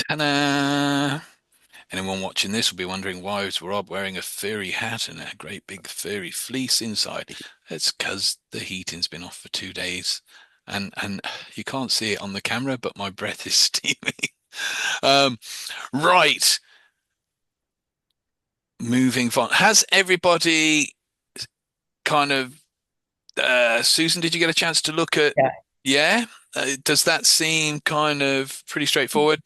Ta-da! Anyone watching this will be wondering why is Rob wearing a furry hat and a great big furry fleece inside. It's because the heating's been off for 2 days, and you can't see it on the camera, but my breath is steaming. Um, right, moving on. Has everybody kind of Susan, did you get a chance to look at? Yeah. Yeah, does that seem kind of pretty straightforward?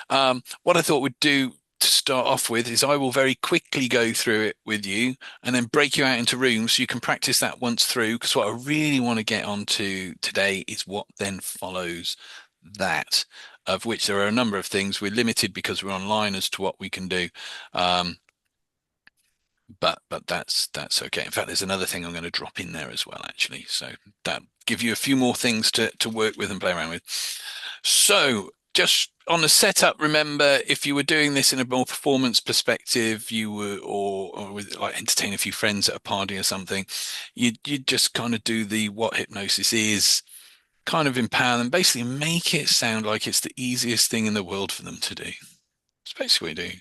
What I thought we'd do to start off with is I will very quickly go through it with you and then break you out into rooms so you can practice that once through. Because what I really want to get onto today is what then follows that, of which there are a number of things. We're limited because we're online as to what we can do. Um, but that's okay. In fact, there's another thing I'm going to drop in there as well, actually. So that give you a few more things to work with and play around with. So just on the setup, remember if you were doing this in a more performance perspective, you were or with like entertain a few friends at a party or something, you'd just kind of do the what hypnosis is, kind of empower them, basically make it sound like it's the easiest thing in the world for them to do. It's basically what you do.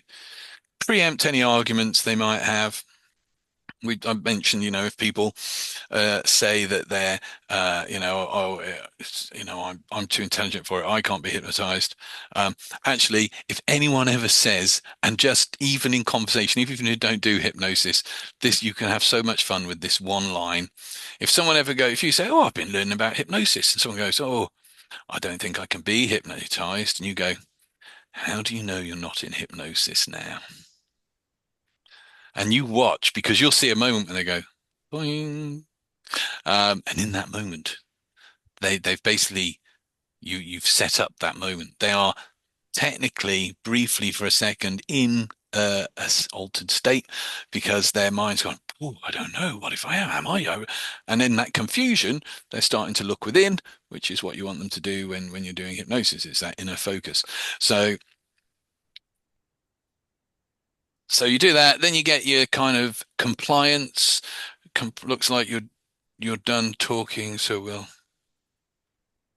Preempt any arguments they might have. I mentioned, if people say that they're, oh, I'm too intelligent for it. I can't be hypnotized. Um, Actually, if anyone ever says, and just even in conversation, even if you don't do hypnosis, this you can have so much fun with this one line. If you say, "Oh, I've been learning about hypnosis," and someone goes, "Oh, I don't think I can be hypnotized," and you go, "How do you know you're not in hypnosis now?" And you watch because you'll see a moment when they go, boing. And in that moment, they've basically you've set up that moment. They are technically, briefly for a second, in altered state because their mind's gone, oh, I don't know. What if I am? Am I? And in that confusion, they're starting to look within, which is what you want them to do when you're doing hypnosis. It's that inner focus. So so you do that, then you get your kind of compliance. Looks like you're done talking, so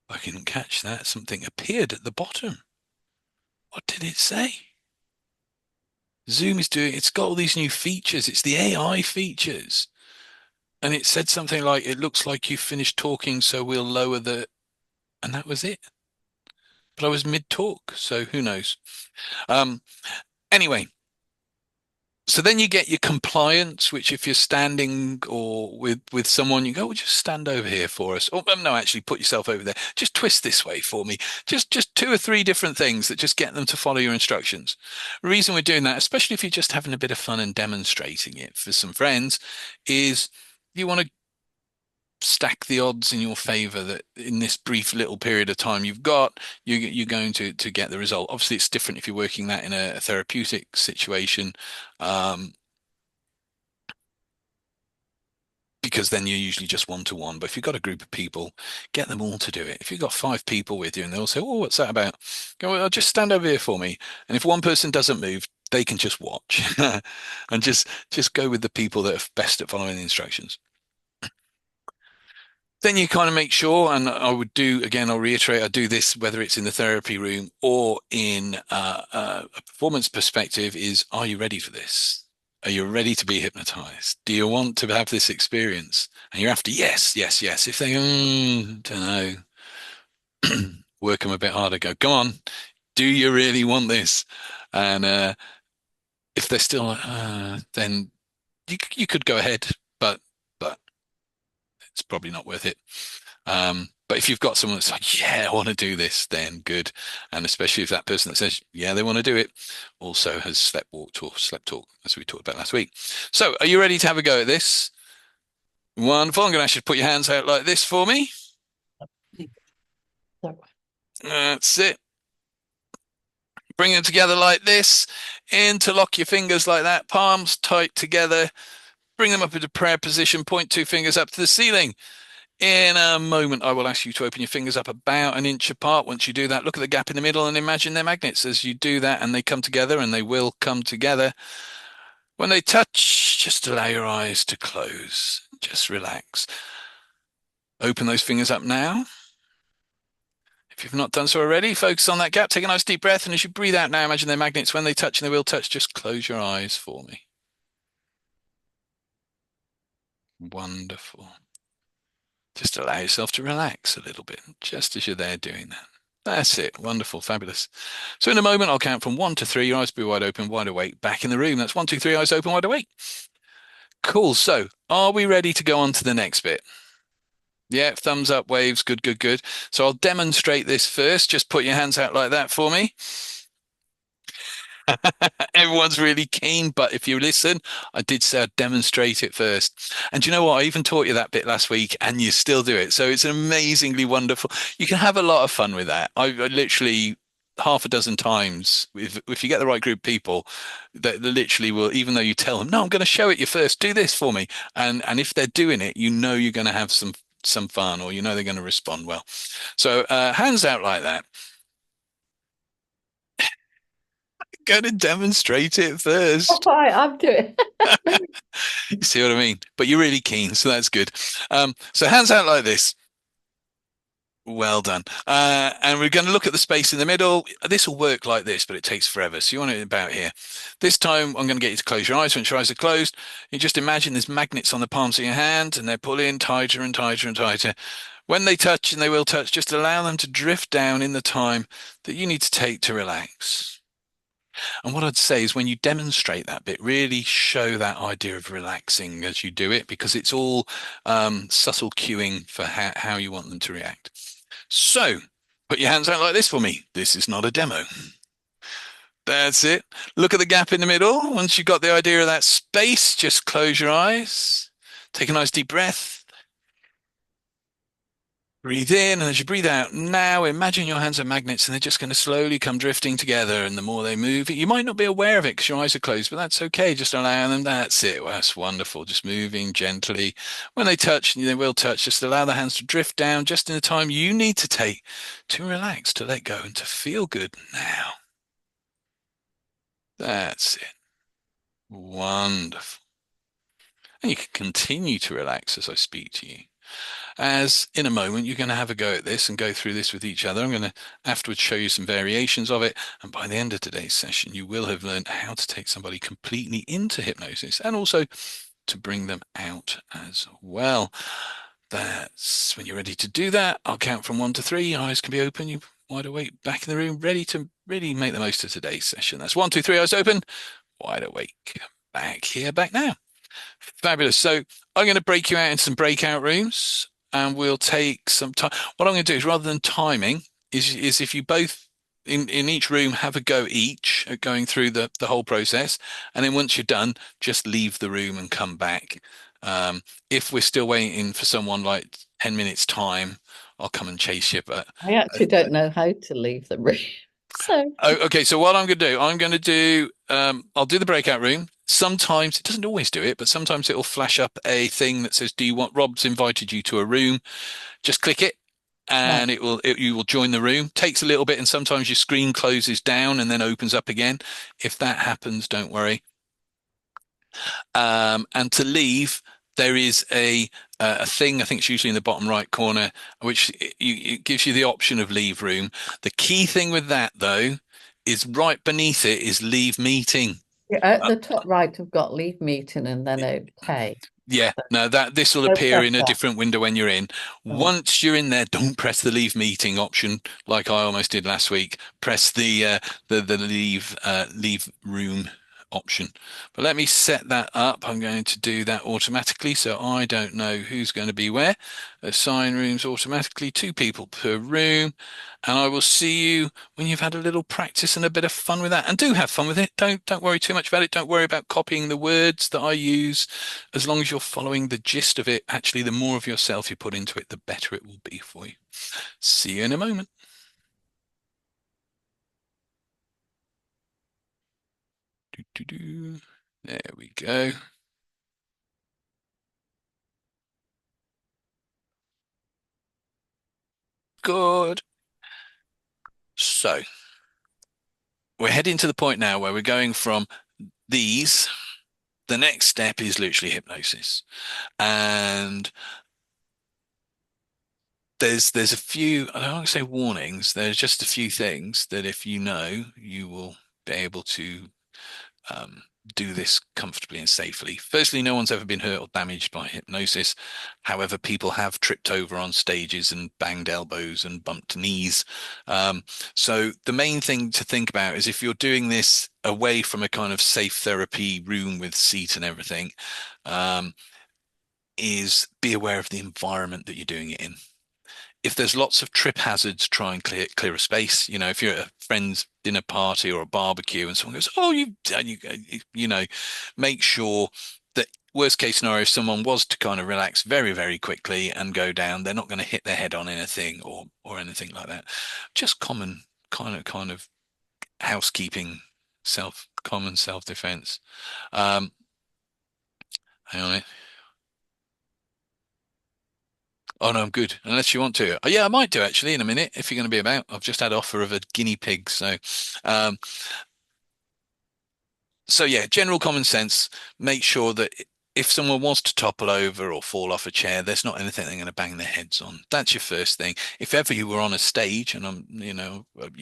I didn't catch that. Something appeared at the bottom. What did it say? Zoom is doing, it's got all these new features. It's the AI features. And it said something like, it looks like you finished talking, so we'll lower the, and that was it. But I was mid-talk, so who knows? Um, anyway, so then you get your compliance, which if you're standing or with someone, you go, well, just stand over here for us. Or no, actually put yourself over there. Just twist this way for me. Just two or three different things that just get them to follow your instructions. The reason we're doing that, especially if you're just having a bit of fun and demonstrating it for some friends, is you want to stack the odds in your favor that in this brief little period of time you've got, you're going to get the result. Obviously, it's different if you're working that in a therapeutic situation. Um, because then you're usually just one to one. But if you've got a group of people, get them all to do it. If you've got 5 people with you and they'll say, "Oh, what's that about?" Go, "Well, just stand over here for me." And if one person doesn't move, they can just watch and just go with the people that are best at following the instructions. Then you kind of make sure, and I would do again, I'll reiterate, I do this whether it's in the therapy room or in a performance perspective, is are you ready for this? Are you ready to be hypnotized? Do you want to have this experience? And you're after yes, yes, yes. If they don't know, work them a bit harder. Go, come on, do you really want this? And if they're still, then you could go ahead, but it's probably not worth it. But if you've got someone that's like, yeah, I want to do this, then good. And especially if that person that says, yeah, they want to do it, also has slept walked or slept talk, as we talked about last week. So are you ready to have a go at this? Wonderful. I'm going to ask you to put your hands out like this for me. So, That's it. Bring them together like this. Interlock your fingers like that. Palms tight together. Bring them up into prayer position. Point 2 fingers up to the ceiling. In a moment, I will ask you to open your fingers up about an inch apart. Once you do that, look at the gap in the middle and imagine they're magnets as you do that, and they come together, and they will come together. When they touch, just allow your eyes to close. Just relax. Open those fingers up now. If you've not done so already, focus on that gap. Take a nice deep breath. And as you breathe out now, imagine they're magnets. When they touch and they will touch, just close your eyes for me. Wonderful. Just allow yourself to relax a little bit, just as you're there doing that. That's it. Wonderful. Fabulous. So in a moment, I'll count from 1 to 3. Your eyes will be wide open, wide awake, back in the room. That's 1, 2, 3, eyes open, wide awake. Cool. So are we ready to go on to the next bit? Yeah, thumbs up, waves. Good, good, good. So I'll demonstrate this first. Just put your hands out like that for me. Everyone's really keen, but if you listen, I did say I'd demonstrate it first. And do you know what? I even taught you that bit last week, and you still do it. So it's amazingly wonderful. You can have a lot of fun with that. I literally half a dozen times, if you get the right group of people, they literally will, even though you tell them, no, I'm going to show it you first, do this for me. And if they're doing it, you know you're going to have some fun, or you know they're going to respond well. So hands out like that. Going to demonstrate it All first. right, I'm doing. You see what I mean? But you're really keen, so that's good. So hands out like this. Well done. And we're going to look at the space in the middle. This will work like this, but it takes forever. So you want it about here. This time, I'm going to get you to close your eyes. Once your eyes are closed, you just imagine there's magnets on the palms of your hand, and they're pulling tighter and tighter and tighter. When they touch, and they will touch, just allow them to drift down in the time that you need to take to relax. And what I'd say is when you demonstrate that bit, really show that idea of relaxing as you do it, because it's all subtle cueing for how you want them to react. So put your hands out like this for me. This is not a demo. That's it. Look at the gap in the middle. Once you've got the idea of that space, just close your eyes. Take a nice deep breath. Breathe in, and as you breathe out, now imagine your hands are magnets and they're just going to slowly come drifting together. And the more they move, you might not be aware of it because your eyes are closed, but that's okay. Just allow them. That's it. Well, that's wonderful. Just moving gently. When they touch, they will touch. Just allow the hands to drift down just in the time you need to take to relax, to let go, and to feel good now. That's it. Wonderful. And you can continue to relax as I speak to you. As in a moment, you're going to have a go at this and go through this with each other. I'm going to afterwards show you some variations of it. And by the end of today's session, you will have learned how to take somebody completely into hypnosis and also to bring them out as well. That's when you're ready to do that. I'll count from 1 to 3. Eyes can be open. You wide awake, back in the room, ready to really make the most of today's session. That's 1, 2, 3. Eyes open, wide awake, back here, back now. Fabulous. So I'm going to break you out into some breakout rooms and we'll take some time. What I'm going to do is rather than timing is if you both in each room have a go each at going through the whole process. And then once you're done, just leave the room and come back. If we're still waiting for someone like 10 minutes time, I'll come and chase you. But I actually don't know how to leave the room. So, okay, so what I'm going to do, I'll do the breakout room. Sometimes it doesn't always do it, but sometimes it'll flash up a thing that says, "Do you want?" Rob's invited you to a room. Just click it, right. and you will join the room. Takes a little bit, and sometimes your screen closes down and then opens up again. If that happens, don't worry. And to leave, there is a thing. I think it's usually in the bottom right corner, which it gives you the option of leave room. The key thing with that, though, is right beneath it is leave meeting. Yeah, at Uh, the top right, I've got leave meeting and then okay. yeah, no, that this will Don't appear press in a that. different window when you're in. Right. Once you're in there, don't press the leave meeting option like I almost did last week. Press the leave room option. But let me set that up. I'm going to do that automatically so I don't know who's going to be where. Assign rooms automatically, 2 people per room. And I will see you when you've had a little practice and a bit of fun with that. And do have fun with it. Don't worry too much about it. Don't worry about copying the words that I use. As long as you're following the gist of it, actually, the more of yourself you put into it, the better it will be for you. See you in a moment. Doo, doo, doo. There we go. Good. So we're heading to the point now where we're going from these. The next step is literally hypnosis. And there's a few, I don't want to say warnings, there's just a few things that if you know, you will be able to um, do this comfortably and safely. Firstly, no one's ever been hurt or damaged by hypnosis. However, people have tripped over on stages and banged elbows and bumped knees. Um, so the main thing to think about is if you're doing this away from a kind of safe therapy room with seat and everything, um, is be aware of the environment that you're doing it in. If there's lots of trip hazards, try and clear a space. You know, if you're at a friend's dinner party or a barbecue and someone goes, "Oh, you know," make sure that worst case scenario, if someone was to kind of relax very quickly and go down, they're not going to hit their head on anything or anything like that. Just common kind of housekeeping, common self defense. Um, Hang on. Oh no, I'm good. Unless you want to. Oh, yeah, I might do actually in a minute if you're going to be about. I've just had offer of a guinea pig, um, so yeah, general common sense. Make sure that if someone was to topple over or fall off a chair, there's not anything they're going to bang their heads on. That's your first thing. If ever you were on a stage, and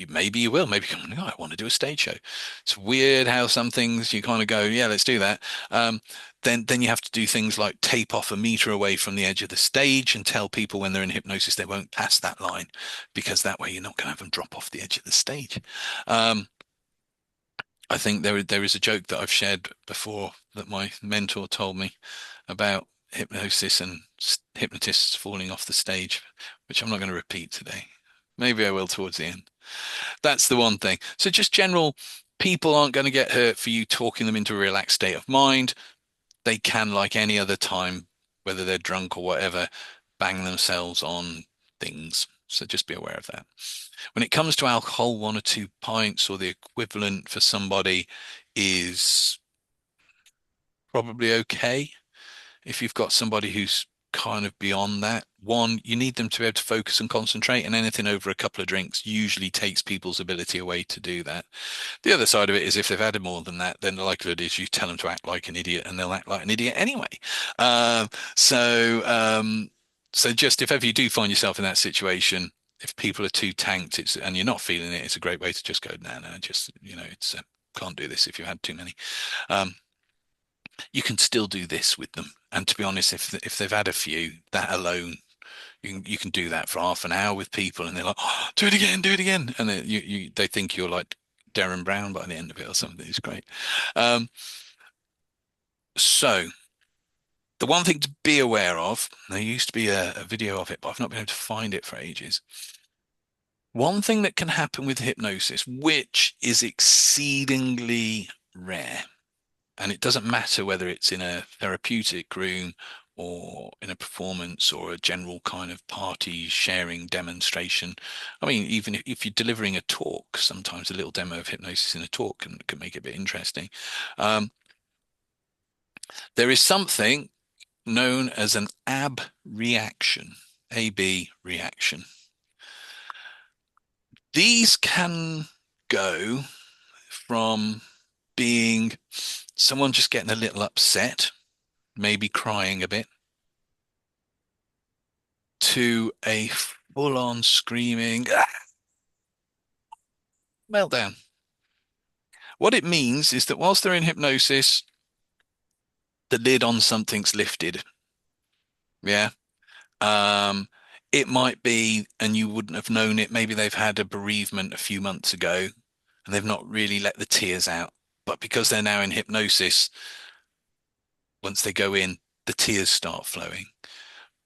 maybe you will. Maybe oh, I want to do a stage show. It's weird how some things you kind of go, yeah, let's do that. Um, then you have to do things like tape off a meter away from the edge of the stage and tell people when they're in hypnosis they won't pass that line, because that way you're not going to have them drop off the edge of the stage. Um, I think there is a joke that I've shared before that my mentor told me about hypnosis and hypnotists falling off the stage, which I'm not going to repeat today. Maybe I will towards the end. That's the one thing. So just general, people aren't going to get hurt for you talking them into a relaxed state of mind. They can, like any other time, whether they're drunk or whatever, bang themselves on things. So just be aware of that. When it comes to alcohol, 1 or 2 pints or the equivalent for somebody is probably okay. If you've got somebody who's kind of beyond that, one, you need them to be able to focus and concentrate, and anything over a couple of drinks usually takes people's ability away to do that. The other side of it is if they've had more than that, then the likelihood is you tell them to act like an idiot and they'll act like an idiot anyway. Um, so, um, so just if ever you do find yourself in that situation, if people are too tanked, and you're not feeling it, it's a great way to just go, no, no, just it's can't do this if you've had too many. Um, you can still do this with them. And to be honest, if they've had a few, that alone, you can do that for half an hour with people, and they're like, oh, do it again, and they think you're like Darren Brown by the end of it or something. It's great. Um, so the one thing to be aware of, there used to be a video of it, but I've not been able to find it for ages. One thing that can happen with hypnosis, which is exceedingly rare, and it doesn't matter whether it's in a therapeutic room or in a performance or a general kind of party sharing demonstration. I mean, even if you're delivering a talk, sometimes a little demo of hypnosis in a talk can make it a bit interesting. Um, there is something known as an AB reaction, AB reaction. These can go from being someone just getting a little upset, maybe crying a bit, to a full-on screaming meltdown. What it means is that whilst they're in hypnosis, the lid on something's lifted. Yeah. Um, it might be, and you wouldn't have known it. Maybe they've had a bereavement a few months ago and they've not really let the tears out. But because they're now in hypnosis, once they go in, the tears start flowing.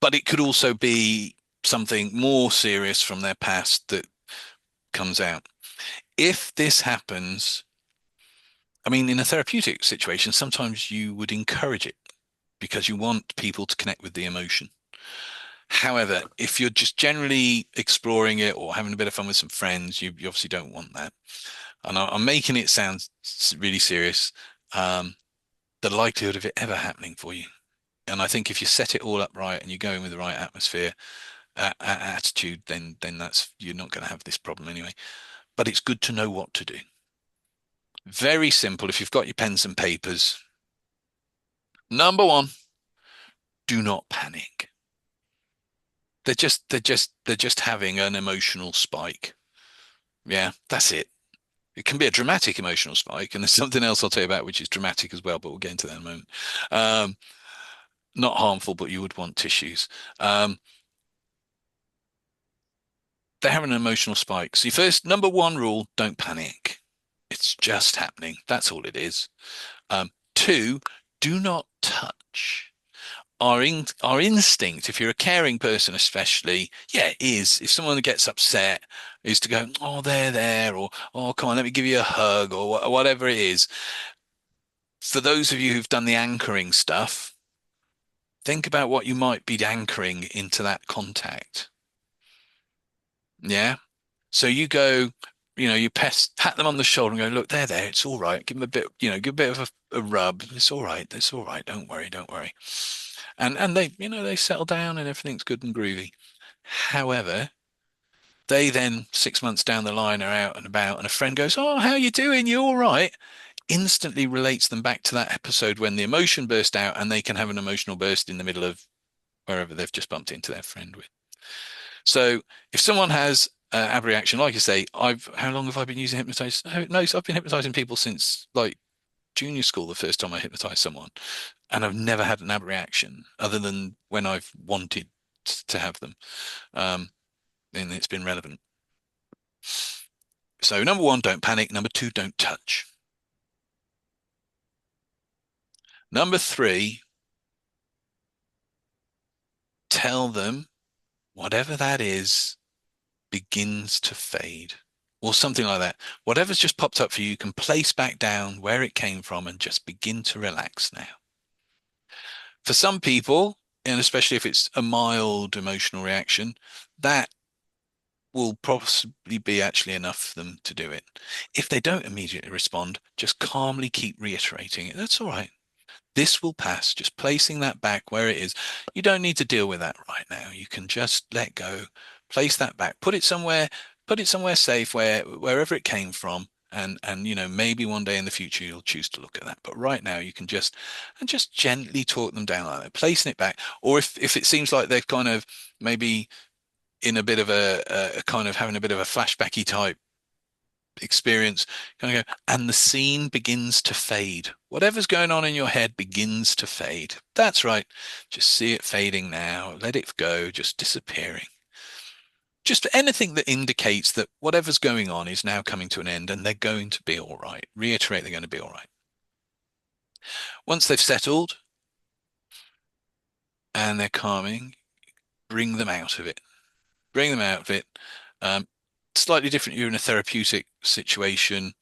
But it could also be something more serious from their past that comes out. If this happens, I mean, in a therapeutic situation, sometimes you would encourage it because you want people to connect with the emotion. However, if you're just generally exploring it or having a bit of fun with some friends, you obviously don't want that. And I'm making it sound really serious. Um, the likelihood of it ever happening for you. And I think if you set it all up right and you go in with the right atmosphere, attitude, then that's you're not going to have this problem anyway. But it's good to know what to do. Very simple. If you've got your pens and papers, number one, do not panic. they're just having an emotional spike. Yeah, that's it. It can be a dramatic emotional spike, and there's something else I'll tell you about which is dramatic as well, but we'll get into that in a moment. Um, Not harmful, but you would want tissues. Um, they're having an emotional spike. So, first, number one rule, don't panic. It's just happening. That's all it is. Two, do not touch. Our instinct, if you're a caring person especially, yeah, is if someone gets upset, is to go, oh, they're there, or oh, come on, let me give you a hug, or whatever it is. For those of you who've done the anchoring stuff, think about what you might be anchoring into that contact. Yeah. So you go, you pat them on the shoulder and go, look, they're there. It's all right. Give them a bit, give a bit of a rub. It's all right. It's all right. Don't worry. Don't worry. And they settle down and everything's good and groovy. However, they then 6 months down the line are out and about and a friend goes, oh, how you doing? You all right? Instantly relates them back to that episode when the emotion burst out and they can have an emotional burst in the middle of wherever they've just bumped into their friend with. So if someone has abreaction, like I say, how long have I been using hypnotize? No, so I've been hypnotizing people since like junior school, the first time I hypnotized someone, and I've never had an abreaction other than when I've wanted to have them. Um, and it's been relevant. So number one, don't panic. Number two, don't touch. Number three, tell them whatever that is begins to fade or something like that. Whatever's just popped up for you, you can place back down where it came from and just begin to relax now. For some people, and especially if it's a mild emotional reaction, that will possibly be actually enough for them to do it. If they don't immediately respond, just calmly keep reiterating it. That's all right. This will pass. Just placing that back where it is. You don't need to deal with that right now. You can just let go, place that back, put it somewhere safe wherever it came from. And maybe one day in the future you'll choose to look at that. But right now you can just gently talk them down like that, placing it back. Or if it seems like they've kind of maybe in a bit of a kind of having a bit of a flashbacky type experience, kind of go, and the scene begins to fade. Whatever's going on in your head begins to fade. That's right. Just see it fading now. Let it go, just disappearing. Just anything that indicates that whatever's going on is now coming to an end and they're going to be all right. Reiterate they're going to be all right. Once they've settled and they're calming, bring them out of it. Bring them out of it. Um, Slightly different. You're in a therapeutic situation.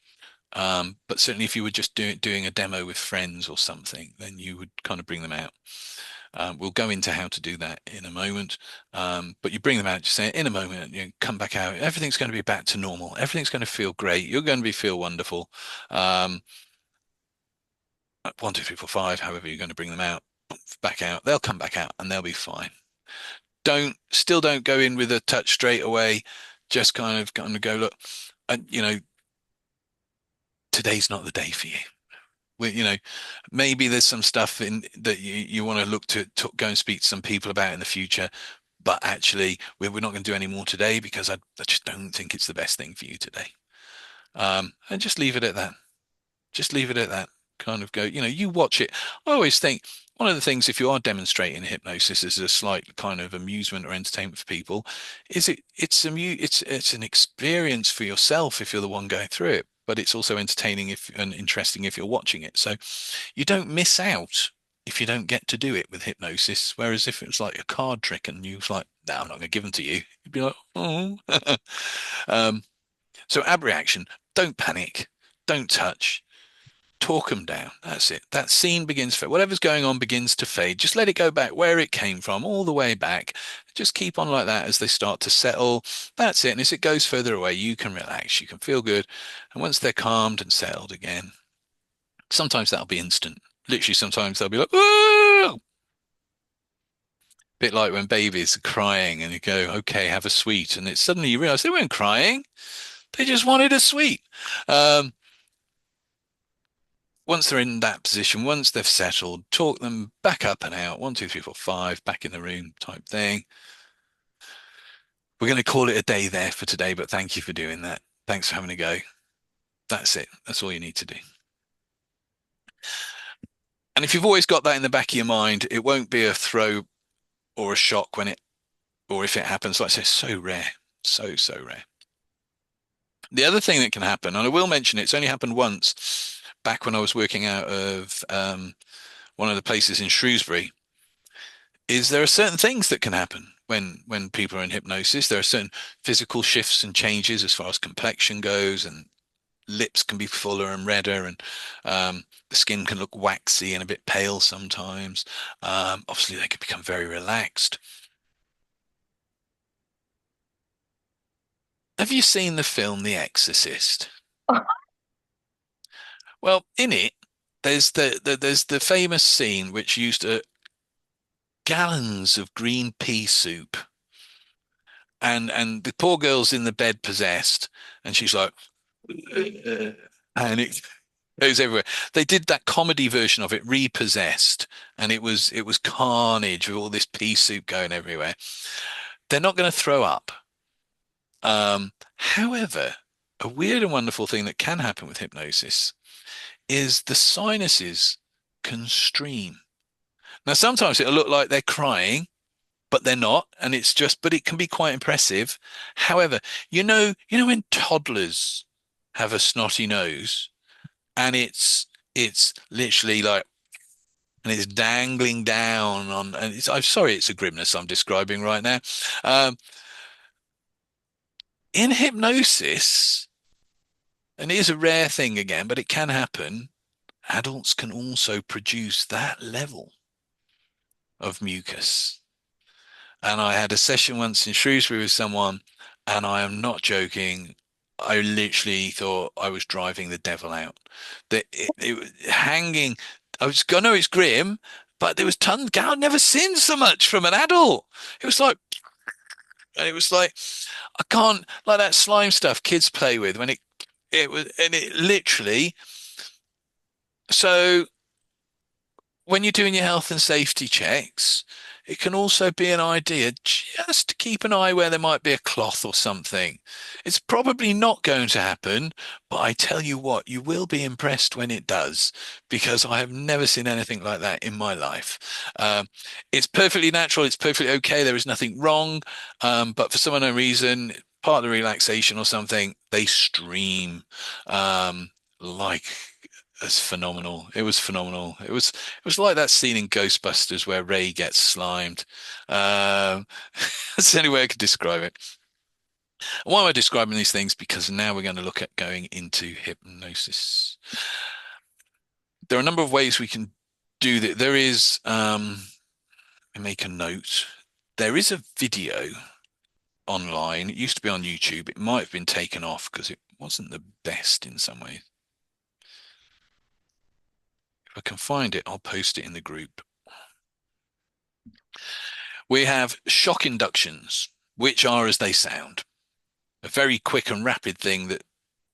But certainly if you were just doing a demo with friends or something, then you would kind of bring them out. We'll go into how to do that in a moment. But you bring them out, just say in a moment, come back out. Everything's going to be back to normal. Everything's going to feel great. You're going to feel wonderful. Um, 1, 2, 3, 4, 5, however you're going to bring them out, back out. They'll come back out and they'll be fine. Still don't go in with a touch straight away. Just kind of go, look, and today's not the day for you. Maybe there's some stuff in that you want to look to go and speak to some people about in the future, but actually we're not going to do any more today because I just don't think it's the best thing for you today. And just leave it at that. Just leave it at that. Kind of go, you watch it. I always think one of the things, if you are demonstrating hypnosis as a slight kind of amusement or entertainment for people, is it's an experience for yourself if you're the one going through it, but it's also entertaining if and interesting if you're watching it. So you don't miss out if you don't get to do it with hypnosis. Whereas if it was like a card trick and you was like, no, I'm not going to give them to you, you'd be like, oh. um, so abreaction, don't panic, don't touch, talk them down. That's it. That scene begins to fade. Whatever's going on begins to fade. Just let it go back where it came from, all the way back. Just keep on like that as they start to settle. That's it. And as it goes further away, you can relax. You can feel good. And once they're calmed and settled again, sometimes that'll be instant. Literally, sometimes they'll be like, oh! Bit like when babies are crying and you go, okay, have a sweet. And it's suddenly you realize they weren't crying. They just wanted a sweet. Um, Once they're in that position, once they've settled, talk them back up and out. 1, 2, 3, 4, 5, back in the room type thing. We're going to call it a day there for today, but thank you for doing that. Thanks for having a go. That's it. That's all you need to do. And if you've always got that in the back of your mind, it won't be a throw or a shock when it, or if it happens. Like I say, so rare. So, so rare. The other thing that can happen, and I will mention it's only happened once back when I was working out of one of the places in Shrewsbury, is there are certain things that can happen when people are in hypnosis. There are certain physical shifts and changes as far as complexion goes, and lips can be fuller and redder, and the skin can look waxy and a bit pale sometimes. Obviously, they can become very relaxed. Have you seen the film The Exorcist? Well, in it, there's the famous scene which used gallons of green pea soup, and the poor girl's in the bed possessed, and she's like, and it goes everywhere. They did that comedy version of it, Repossessed, and it was carnage with all this pea soup going everywhere. They're not going to throw up. However, a weird and wonderful thing that can happen with hypnosis is the sinuses can stream. Now, sometimes it'll look like they're crying, but they're not, and but it can be quite impressive. However, when toddlers have a snotty nose, and it's literally like, and it's dangling down on, and I'm sorry, it's a grimness I'm describing right now. Um, in hypnosis, and it is a rare thing again, but it can happen. Adults can also produce that level of mucus. And I had a session once in Shrewsbury with someone, and I am not joking. I literally thought I was driving the devil out. That it was hanging. I know it's grim, but there was tons. I've never seen so much from an adult. It was like, and it was like, I can't, like that slime stuff kids play with when it was, and it literally. So when you're doing your health and safety checks, it can also be an idea just to keep an eye where there might be a cloth or something. It's probably not going to happen, but I tell you what, you will be impressed when it does, because I have never seen anything like that in my life. It's perfectly natural, it's perfectly okay, there is nothing wrong, but for some unknown reason, part of the relaxation or something, they stream. Like it's phenomenal. It was phenomenal. It was like that scene in Ghostbusters where Ray gets slimed. Um, that's the only way I could describe it. Why am I describing these things? Because now we're going to look at going into hypnosis. There are a number of ways we can do that. There is, let me make a note. There is a video online. It used to be on YouTube. It might have been taken off because it wasn't the best in some ways. If I can find it, I'll post it in the group. We have shock inductions, which are as they sound. A very quick and rapid thing that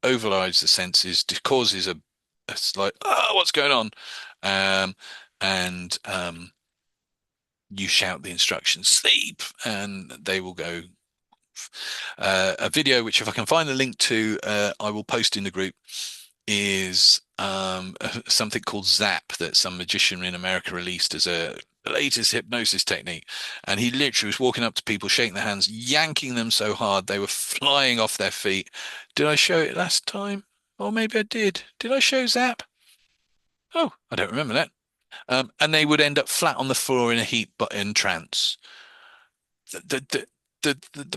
overrides the senses, causes a slight, oh, what's going on? Um, and you shout the instructions, sleep, and they will go. A video, which if I can find the link to, I will post in the group, is something called Zap that some magician in America released as a latest hypnosis technique. And he literally was walking up to people, shaking their hands, yanking them so hard they were flying off their feet. Did I show it last time? Or maybe I did. Did I show Zap? Oh, I don't remember that. And they would end up flat on the floor in a heap, but in trance. The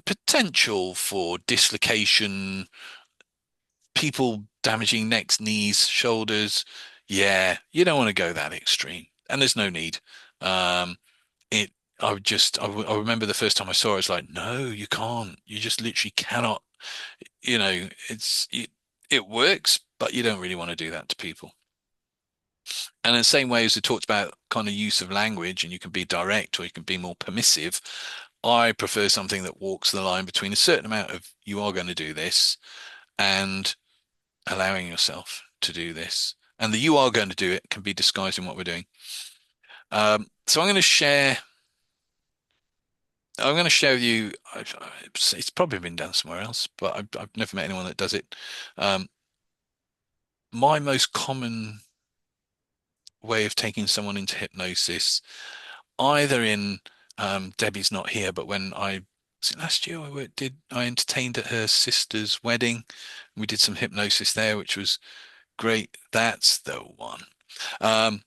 potential for dislocation, people damaging necks, knees, shoulders. Yeah, you don't want to go that extreme, and there's no need. Um, it. I remember the first time I saw it, it's like, no, you can't. You just literally cannot. It works, but you don't really want to do that to people. And in the same way as we talked about kind of use of language, and you can be direct or you can be more permissive, I prefer something that walks the line between a certain amount of you are going to do this and allowing yourself to do this. And the you are going to do it can be disguised in what we're doing. So I'm going to share I'm going to show you. It's probably been done somewhere else, but I've never met anyone that does it. Um, my most common way of taking someone into hypnosis, either in Debbie's not here, but when was it last year I entertained at her sister's wedding. We did some hypnosis there, which was great. That's the one. Um,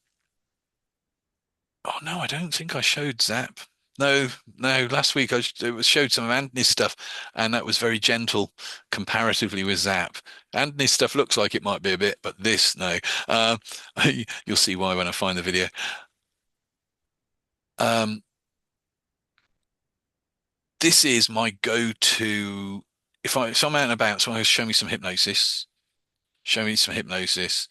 oh no, I don't think I showed Zap. No, no. Last week showed some of Anthony's stuff, and that was very gentle comparatively with Zap. Anthony's stuff looks like it might be a bit, but this no. Um, you'll see why when I find the video. Um, this is my go-to. If I'm out and about, someone goes, show me some hypnosis. Show me some hypnosis.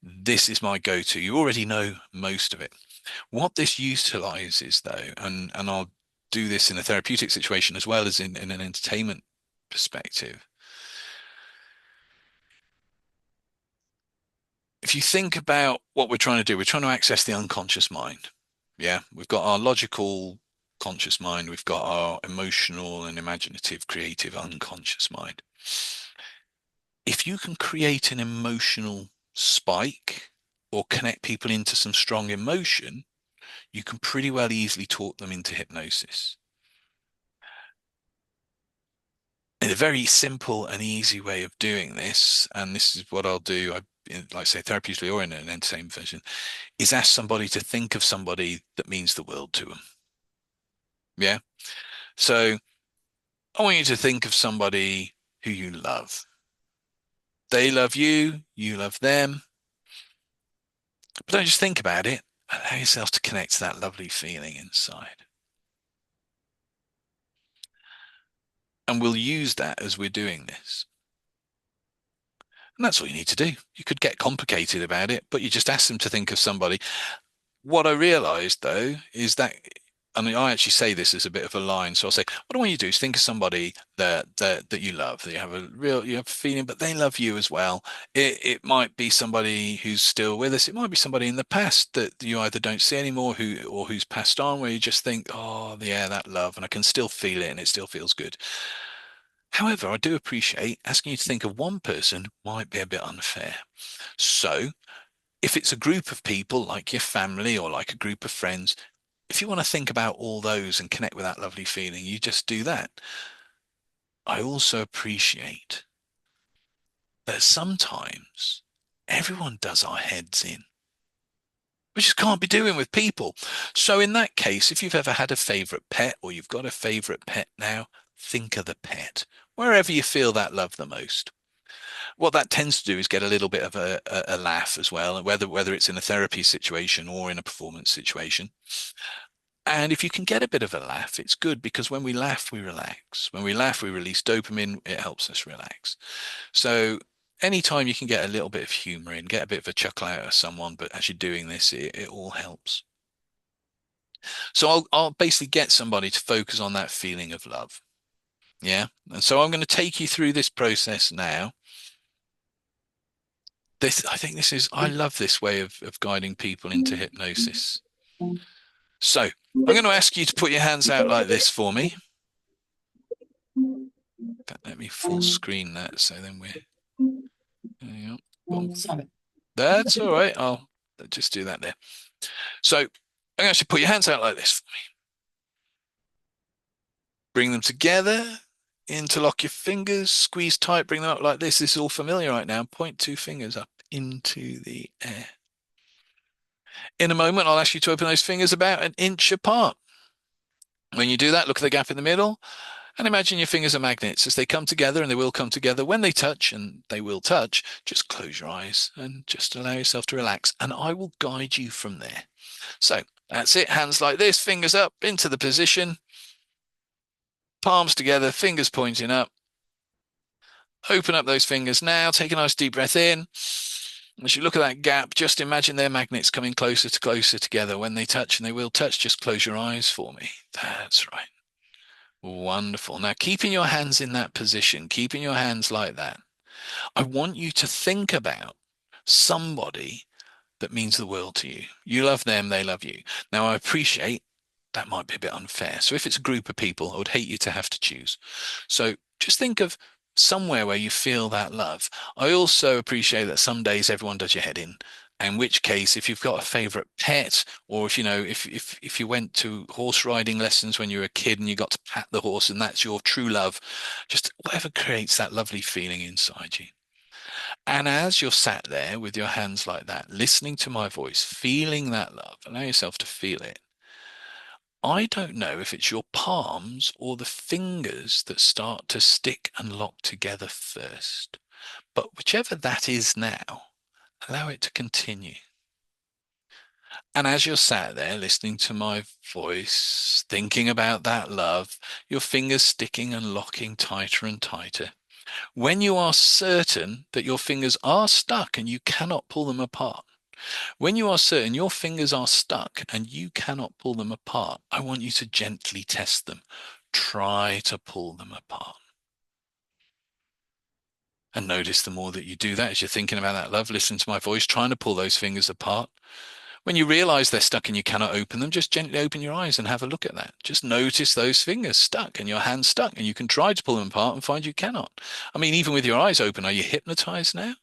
This is my go-to. You already know most of it. What this utilizes, though, and I'll do this in a therapeutic situation as well as in an entertainment perspective. If you think about what we're trying to do, we're trying to access the unconscious mind. Yeah, we've got our logical conscious mind, we've got our emotional and imaginative, creative unconscious mind. If you can create an emotional spike or connect people into some strong emotion, you can pretty well easily talk them into hypnosis. And a very simple and easy way of doing this, and this is what I'll do, like I say, therapeutically or in an entertainment version, is ask somebody to think of somebody that means the world to them. Yeah. So I want you to think of somebody who you love. They love you, you love them. But don't just think about it. Allow yourself to connect to that lovely feeling inside. And we'll use that as we're doing this. And that's all you need to do. You could get complicated about it, but you just ask them to think of somebody. What I realized though is that, I mean, I actually say this as a bit of a line. So I'll say, what I want you to do is think of somebody that you love, that you have a feeling, but they love you as well. It might be somebody who's still with us. It might be somebody in the past that you either don't see anymore who's passed on, where you just think, oh yeah, that love, and I can still feel it and it still feels good. However, I do appreciate asking you to think of one person might be a bit unfair. So if it's a group of people like your family or like a group of friends, if you want to think about all those and connect with that lovely feeling, you just do that. I also appreciate that sometimes everyone does our heads in. We just can't be doing with people. So in that case, if you've ever had a favorite pet or you've got a favorite pet now, think of the pet, wherever you feel that love the most. What that tends to do is get a little bit of a laugh as well, whether it's in a therapy situation or in a performance situation. And if you can get a bit of a laugh, it's good because when we laugh, we relax. When we laugh, we release dopamine. It helps us relax. So anytime you can get a little bit of humor in, get a bit of a chuckle out of someone, but as you're doing this, it all helps. So I'll basically get somebody to focus on that feeling of love. Yeah. And so I'm going to take you through this process now. I think I love this way of guiding people into hypnosis. So I'm going to ask you to put your hands out like this for me. Let me full screen that so then we're there you go. Boom. Sorry. That's all right. I'll just do that there. So I'm going to actually put your hands out like this. Bring them together, interlock your fingers, squeeze tight, bring them up like this. This is all familiar right now. Point two fingers up into the air. In a moment, I'll ask you to open those fingers about an inch apart. When you do that, look at the gap in the middle and imagine your fingers are magnets. As they come together, and they will come together, when they touch, and they will touch, just close your eyes and just allow yourself to relax. And I will guide you from there. So that's it. Hands like this, fingers up into the position, palms together, fingers pointing up. Open up those fingers now. Take a nice deep breath in. As you look at that gap, just imagine their magnets coming closer together. When they touch, and they will touch, just close your eyes for me. That's right. Wonderful. Now, keeping your hands in that position, keeping your hands like that, I want you to think about somebody that means the world to you. You love them, they love you. Now, I appreciate that might be a bit unfair. So if it's a group of people, I would hate you to have to choose. So just think of somewhere where you feel that love. I also appreciate that some days everyone does your head in. In which case, if you've got a favorite pet, or if you know, if you went to horse riding lessons when you were a kid and you got to pat the horse and that's your true love, just whatever creates that lovely feeling inside you. And as you're sat there with your hands like that, listening to my voice, feeling that love, allow yourself to feel it. I don't know if it's your palms or the fingers that start to stick and lock together first, but whichever that is now, allow it to continue. And as you're sat there listening to my voice, thinking about that love, your fingers sticking and locking tighter and tighter. When you are certain that your fingers are stuck and you cannot pull them apart, when you are certain your fingers are stuck and you cannot pull them apart, I want you to gently test them. Try to pull them apart. And notice the more that you do that, as you're thinking about that love, listen to my voice, trying to pull those fingers apart. When you realize they're stuck and you cannot open them, just gently open your eyes and have a look at that. Just notice those fingers stuck and your hands stuck, and you can try to pull them apart and find you cannot. I mean, even with your eyes open, are you hypnotized now?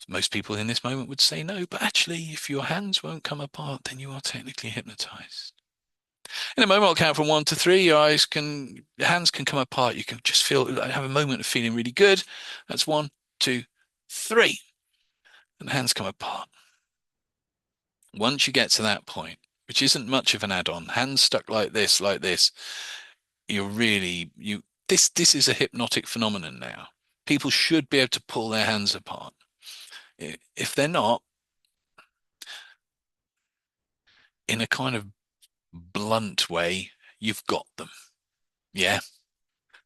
Most people in this moment would say no, but actually, if your hands won't come apart, then you are technically hypnotized. In a moment, I'll count from 1 to 3. Your hands can come apart. You can just have a moment of feeling really good. That's 1, 2, 3. And the hands come apart. Once you get to that point, which isn't much of an add-on, hands stuck like this, this is a hypnotic phenomenon now. People should be able to pull their hands apart. If they're not, in a kind of blunt way, you've got them. Yeah.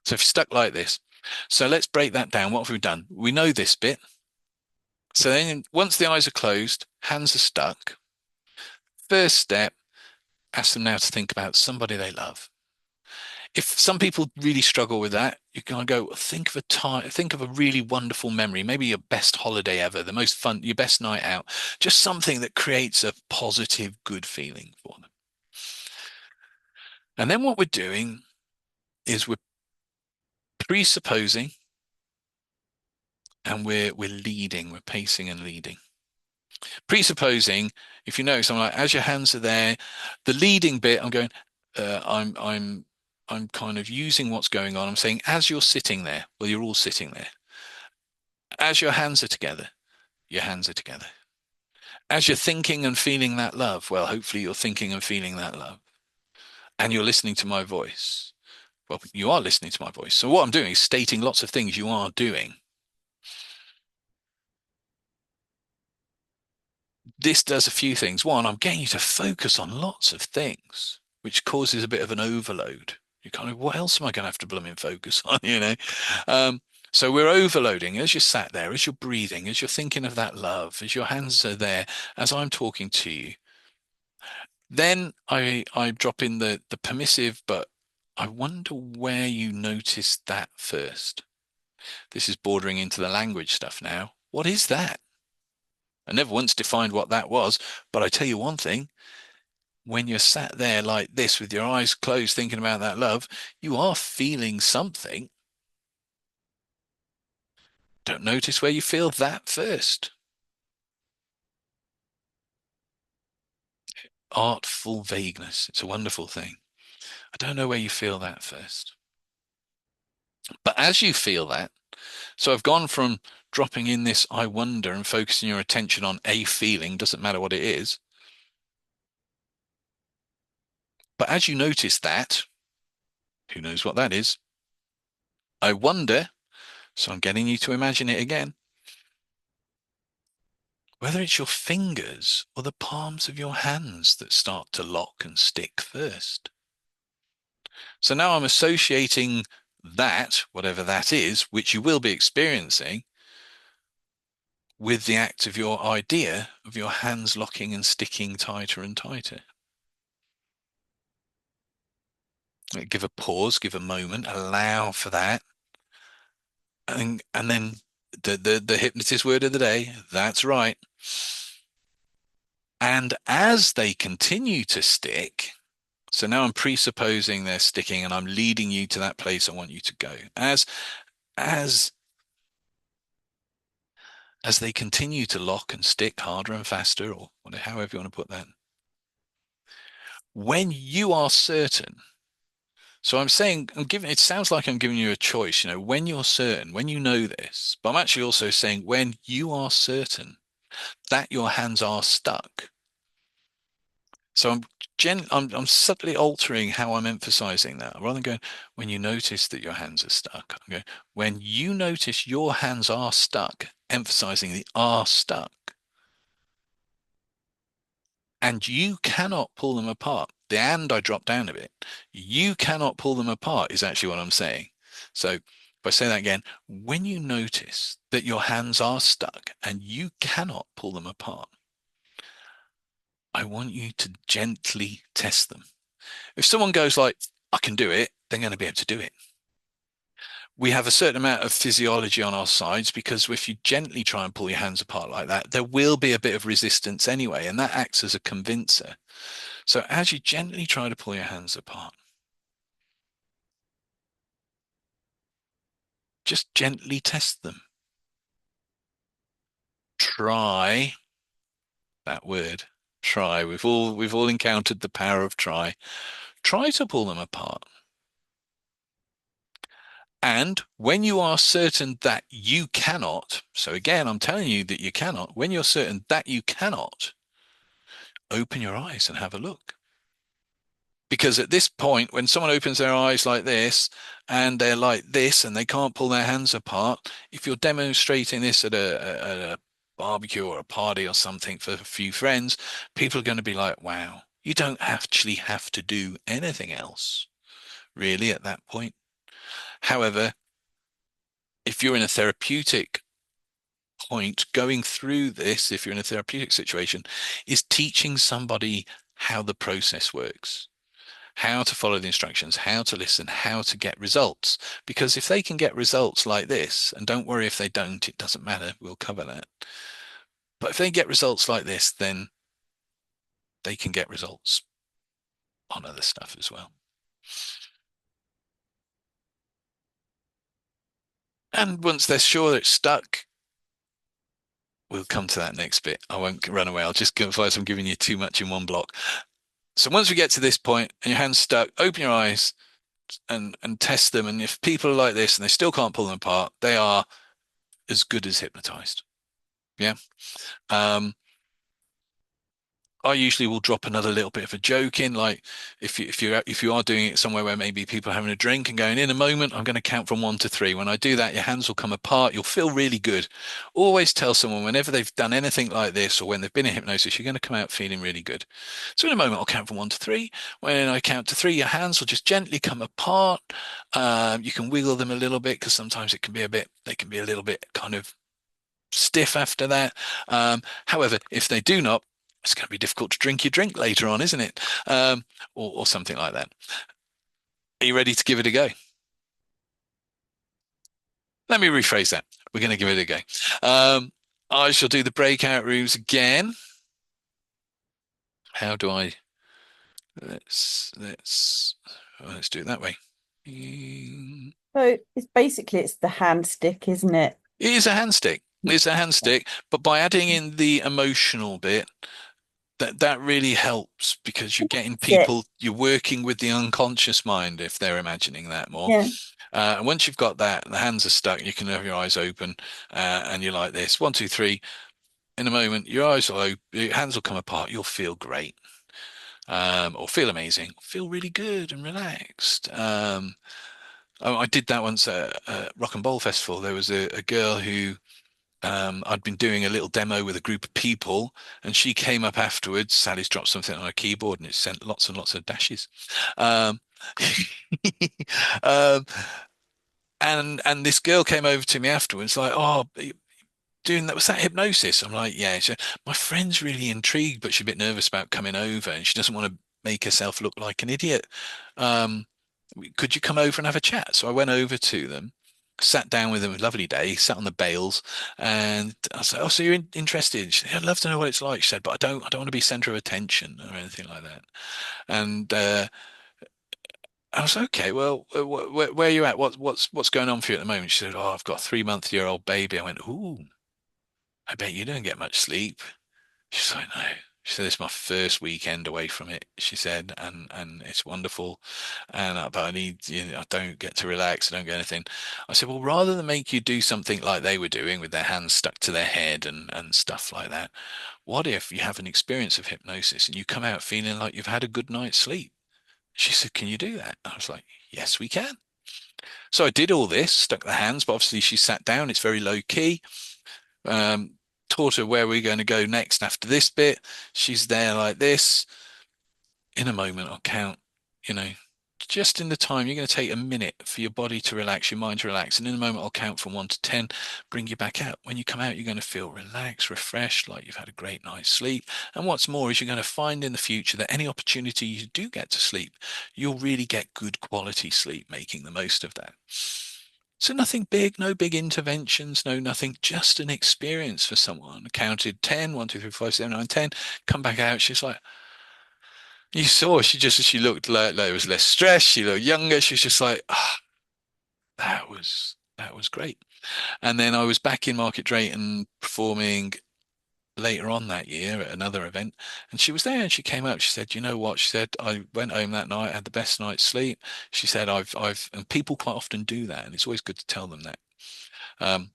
So if you're stuck like this, so let's break that down. What have we done? We know this bit. So then once the eyes are closed, hands are stuck. First step, ask them now to think about somebody they love. If some people really struggle with that, you can go think of a really wonderful memory, maybe your best holiday ever, the most fun, your best night out, just something that creates a positive, good feeling for them. And then what we're doing is we're presupposing and we're leading, we're pacing and leading. Presupposing, if you know something like as your hands are there, the leading bit, I'm going, I'm kind of using what's going on. I'm saying as you're sitting there, well, you're all sitting there. As your hands are together, your hands are together. As you're thinking and feeling that love, well, hopefully you're thinking and feeling that love. And you're listening to my voice. Well, you are listening to my voice. So what I'm doing is stating lots of things you are doing. This does a few things. One, I'm getting you to focus on lots of things, which causes a bit of an overload. You kind of, what else am I going to have to blooming focus on, you know? Um, so we're overloading as you're sat there, as you're breathing, as you're thinking of that love, as your hands are there, as I'm talking to you. Then I drop in the permissive, but I wonder where you noticed that first. This is bordering into the language stuff now. What is that? I never once defined what that was, but I tell you one thing, when you're sat there like this with your eyes closed thinking about that love, you are feeling something. Don't notice where you feel that first. Artful vagueness. It's a wonderful thing. I don't know where you feel that first. But as you feel that, so I've gone from dropping in this I wonder and focusing your attention on a feeling, doesn't matter what it is. But as you notice that, who knows what that is? I wonder, so I'm getting you to imagine it again, whether it's your fingers or the palms of your hands that start to lock and stick first. So now I'm associating that, whatever that is, which you will be experiencing, with the act of your idea of your hands locking and sticking tighter and tighter. Give a pause, give a moment, allow for that. And then the hypnotist word of the day, that's right. And as they continue to stick, so now I'm presupposing they're sticking and I'm leading you to that place I want you to go. As as they continue to lock and stick harder and faster, or whatever, however you want to put that, when you are certain, so I'm saying, I'm giving, it sounds like I'm giving you a choice, when you're certain, when you know this, but I'm actually also saying when you are certain that your hands are stuck. So I'm subtly altering how I'm emphasizing that. Rather than going, when you notice that your hands are stuck, I'm going, when you notice your hands are stuck, emphasizing the are stuck, and you cannot pull them apart. The and I drop down a bit. You cannot pull them apart is actually what I'm saying. So if I say that again, when you notice that your hands are stuck and you cannot pull them apart, I want you to gently test them. If someone goes like, I can do it, they're going to be able to do it. We have a certain amount of physiology on our sides because if you gently try and pull your hands apart like that, there will be a bit of resistance anyway, and that acts as a convincer. So as you gently try to pull your hands apart, just gently test them. Try that word. Try. We've all encountered the power of try. Try to pull them apart. And when you are certain that you cannot, so again, I'm telling you that you cannot, when you're certain that you cannot, open your eyes and have a look. Because at this point, when someone opens their eyes like this and they're like this and they can't pull their hands apart, if you're demonstrating this at a barbecue or a party or something for a few friends, people are going to be like, wow, you don't actually have to do anything else, really, at that point. However, if you're in a therapeutic point going through this, if you're in a therapeutic situation, is teaching somebody how the process works, how to follow the instructions, how to listen, how to get results. Because if they can get results like this, and don't worry if they don't, it doesn't matter, we'll cover that. But if they get results like this, then they can get results on other stuff as well. And once they're sure it's stuck, we'll come to that next bit. I won't run away. I'll just go, otherwise I'm giving you too much in one block. So once we get to this point and your hand's stuck, open your eyes and test them. And if people are like this and they still can't pull them apart, they are as good as hypnotized. Yeah. Um, I usually will drop another little bit of a joke in, like if you are doing it somewhere where maybe people are having a drink and going, in a moment, I'm going to count from 1 to 3. When I do that, your hands will come apart. You'll feel really good. Always tell someone whenever they've done anything like this or when they've been in hypnosis, you're going to come out feeling really good. So in a moment, I'll count from 1 to 3. When I count to 3, your hands will just gently come apart. You can wiggle them a little bit because sometimes they can be a little bit kind of stiff after that. However, if they do not, it's going to be difficult to drink your drink later on, isn't it? Or something like that. Are you ready to give it a go? Let me rephrase that. We're going to give it a go. Um, I shall do the breakout rooms again. How do I? Let's do it that way. It So it's the hand stick, isn't it? is a hand stick. It's a hand stick, but by adding in the emotional bit, that really helps because you're getting That's it. people, you're working with the unconscious mind if they're imagining that more. Yeah. And once you've got that, the hands are stuck, you can have your eyes open, and you're like this, 1, 2, 3. In a moment, your eyes will open, your hands will come apart. You'll feel great, or feel amazing, feel really good and relaxed. I did that once at a Rock and Bowl Festival. There was a girl who I'd been doing a little demo with a group of people, and she came up afterwards. Sally's dropped something on her keyboard, and it sent lots and lots of dashes. Um, um, and this girl came over to me afterwards, like, "Oh, doing that was that hypnosis?" I'm like, "Yeah." She, my friend's really intrigued, but she's a bit nervous about coming over, and she doesn't want to make herself look like an idiot. Um, could you come over and have a chat? So I went over to them. Sat down with them, a lovely day, sat on the bales, and I said, "Oh, so you're interested?" She said, "I'd love to know what it's like." She said, "But I don't want to be center of attention or anything like that." And I was okay. Well, where are you at? What's going on for you at the moment? She said, "Oh, I've got a 3-month-year-old baby." I went, "Ooh, I bet you don't get much sleep." She's like, "No." She said, "It's my first weekend away from it." She said, "And it's wonderful, and but I need, I don't get to relax. I don't get anything." I said, "Well, rather than make you do something like they were doing with their hands stuck to their head and stuff like that, what if you have an experience of hypnosis and you come out feeling like you've had a good night's sleep?" She said, "Can you do that?" I was like, "Yes, we can." So I did all this, stuck the hands, but obviously she sat down. It's very low key. Um, Taught her where we're going to go next after this bit. She's there like this. In a moment, I'll count, you know, just in the time, you're going to take a minute for your body to relax, your mind to relax. And in a moment, I'll count from 1 to 10, bring you back out. When you come out, you're going to feel relaxed, refreshed, like you've had a great night's sleep. And what's more is you're going to find in the future that any opportunity you do get to sleep, you'll really get good quality sleep, making the most of that. So nothing big, no big interventions, no nothing, just an experience for someone. I counted 10, 1, 2, 3, 4, 5, 6, 7, 9, 10, come back out. She's like, you saw, she looked like there was less stress. She looked younger. She was just like, ah, that was great. And then I was back in Market Drayton performing later on that year at another event, and she was there and she came up. She said, "You know what?" She said, "I went home that night, had the best night's sleep." She said, and people quite often do that, and it's always good to tell them that. Um,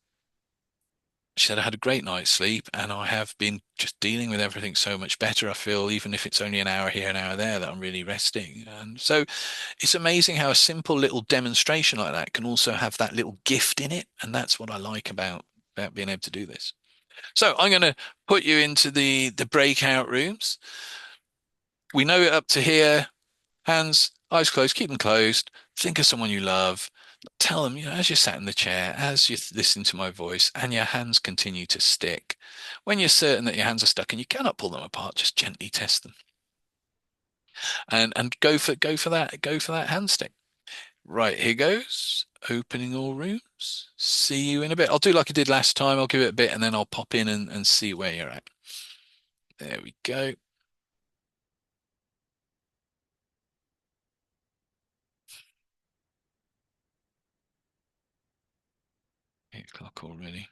She said, "I had a great night's sleep and I have been just dealing with everything so much better. I feel even if it's only an hour here, an hour there, that I'm really resting." And so it's amazing how a simple little demonstration like that can also have that little gift in it. And that's what I like about being able to do this. So I'm going to put you into the breakout rooms. We know it up to here. Hands, eyes closed, keep them closed. Think of someone you love. Tell them, as you're sat in the chair, as you listen to my voice, and your hands continue to stick. When you're certain that your hands are stuck and you cannot pull them apart, just gently test them and go for that hand stick. Right, here goes. Opening all rooms. See you in a bit. I'll do like I did last time. I'll give it a bit and then I'll pop in and see where you're at. There we go. 8 o'clock already.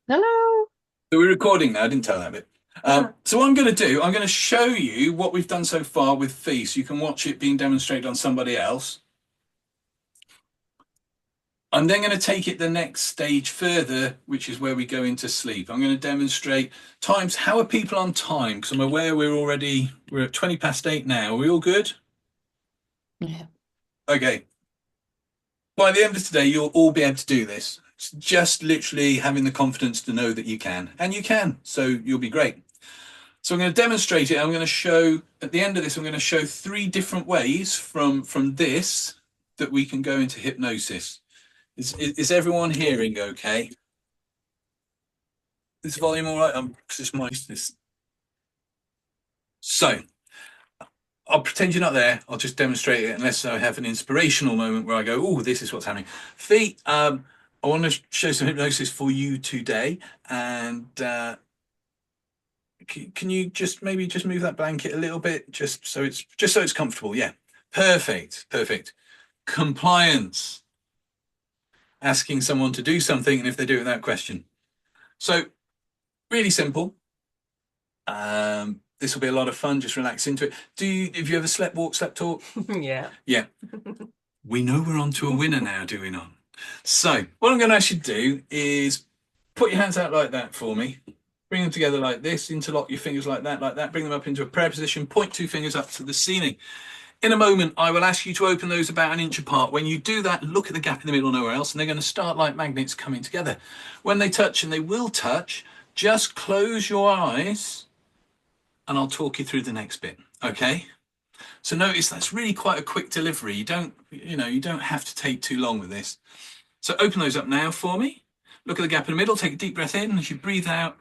Hello. So we're recording now. I didn't tell that bit. So what I'm going to do, I'm going to show you what we've done so far with Fee, so you can watch it being demonstrated on somebody else. I'm then going to take it the next stage further, which is where we go into sleep. I'm going to demonstrate times. How are people on time? Because I'm aware we're at 20 past 8 now. Are we all good? Yeah. Okay. By the end of today, you'll all be able to do this. It's just literally having the confidence to know that you can, and you can. So you'll be great. So I'm going to demonstrate it. I'm going to show at the end of this, I'm going to show 3 different ways from this that we can go into hypnosis. Is everyone hearing okay? Is the volume all right? This mic. So I'll pretend you're not there. I'll just demonstrate it unless I have an inspirational moment where I go, "Oh, this is what's happening." Feet. I want to show some hypnosis for you today, and can you just maybe just move that blanket a little bit, just so it's comfortable? Yeah, perfect, perfect. Compliance, asking someone to do something, and if they do it without question. So really simple. This will be a lot of fun. Just relax into it. Have you ever slept, walk, slept, talk? Yeah. Yeah. We know we're on to a winner now, do we not? So what I'm going to ask you to do is put your hands out like that for me. Bring them together like this. Interlock your fingers like that, like that. Bring them up into a prayer position. Point 2 fingers up to the ceiling. In a moment, I will ask you to open those about an inch apart. When you do that, look at the gap in the middle, nowhere else, and they're going to start like magnets coming together. When they touch, and they will touch, just close your eyes and I'll talk you through the next bit. Okay? So notice that's really quite a quick delivery. You don't have to take too long with this. So open those up now for me. Look at the gap in the middle, take a deep breath in. As you breathe out,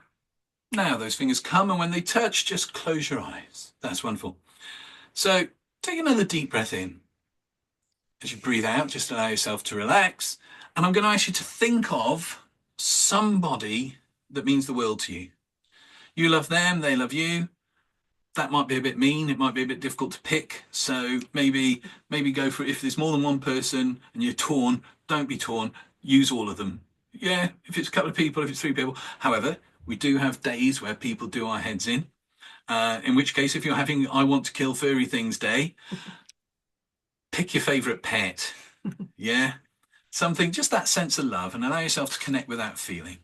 now those fingers come, and when they touch, just close your eyes. That's wonderful. So take another deep breath in. As you breathe out, just allow yourself to relax. And I'm going to ask you to think of somebody that means the world to you. You love them, they love you. That might be a bit mean. It might be a bit difficult to pick. So maybe go for it. If there's more than one person and you're torn, don't be torn. Use all of them. Yeah, if it's a couple of people, if it's three people. However, we do have days where people do our heads in. In which case, if you're having I want to kill furry things day, pick your favourite pet. Yeah, something, just that sense of love, and allow yourself to connect with that feeling.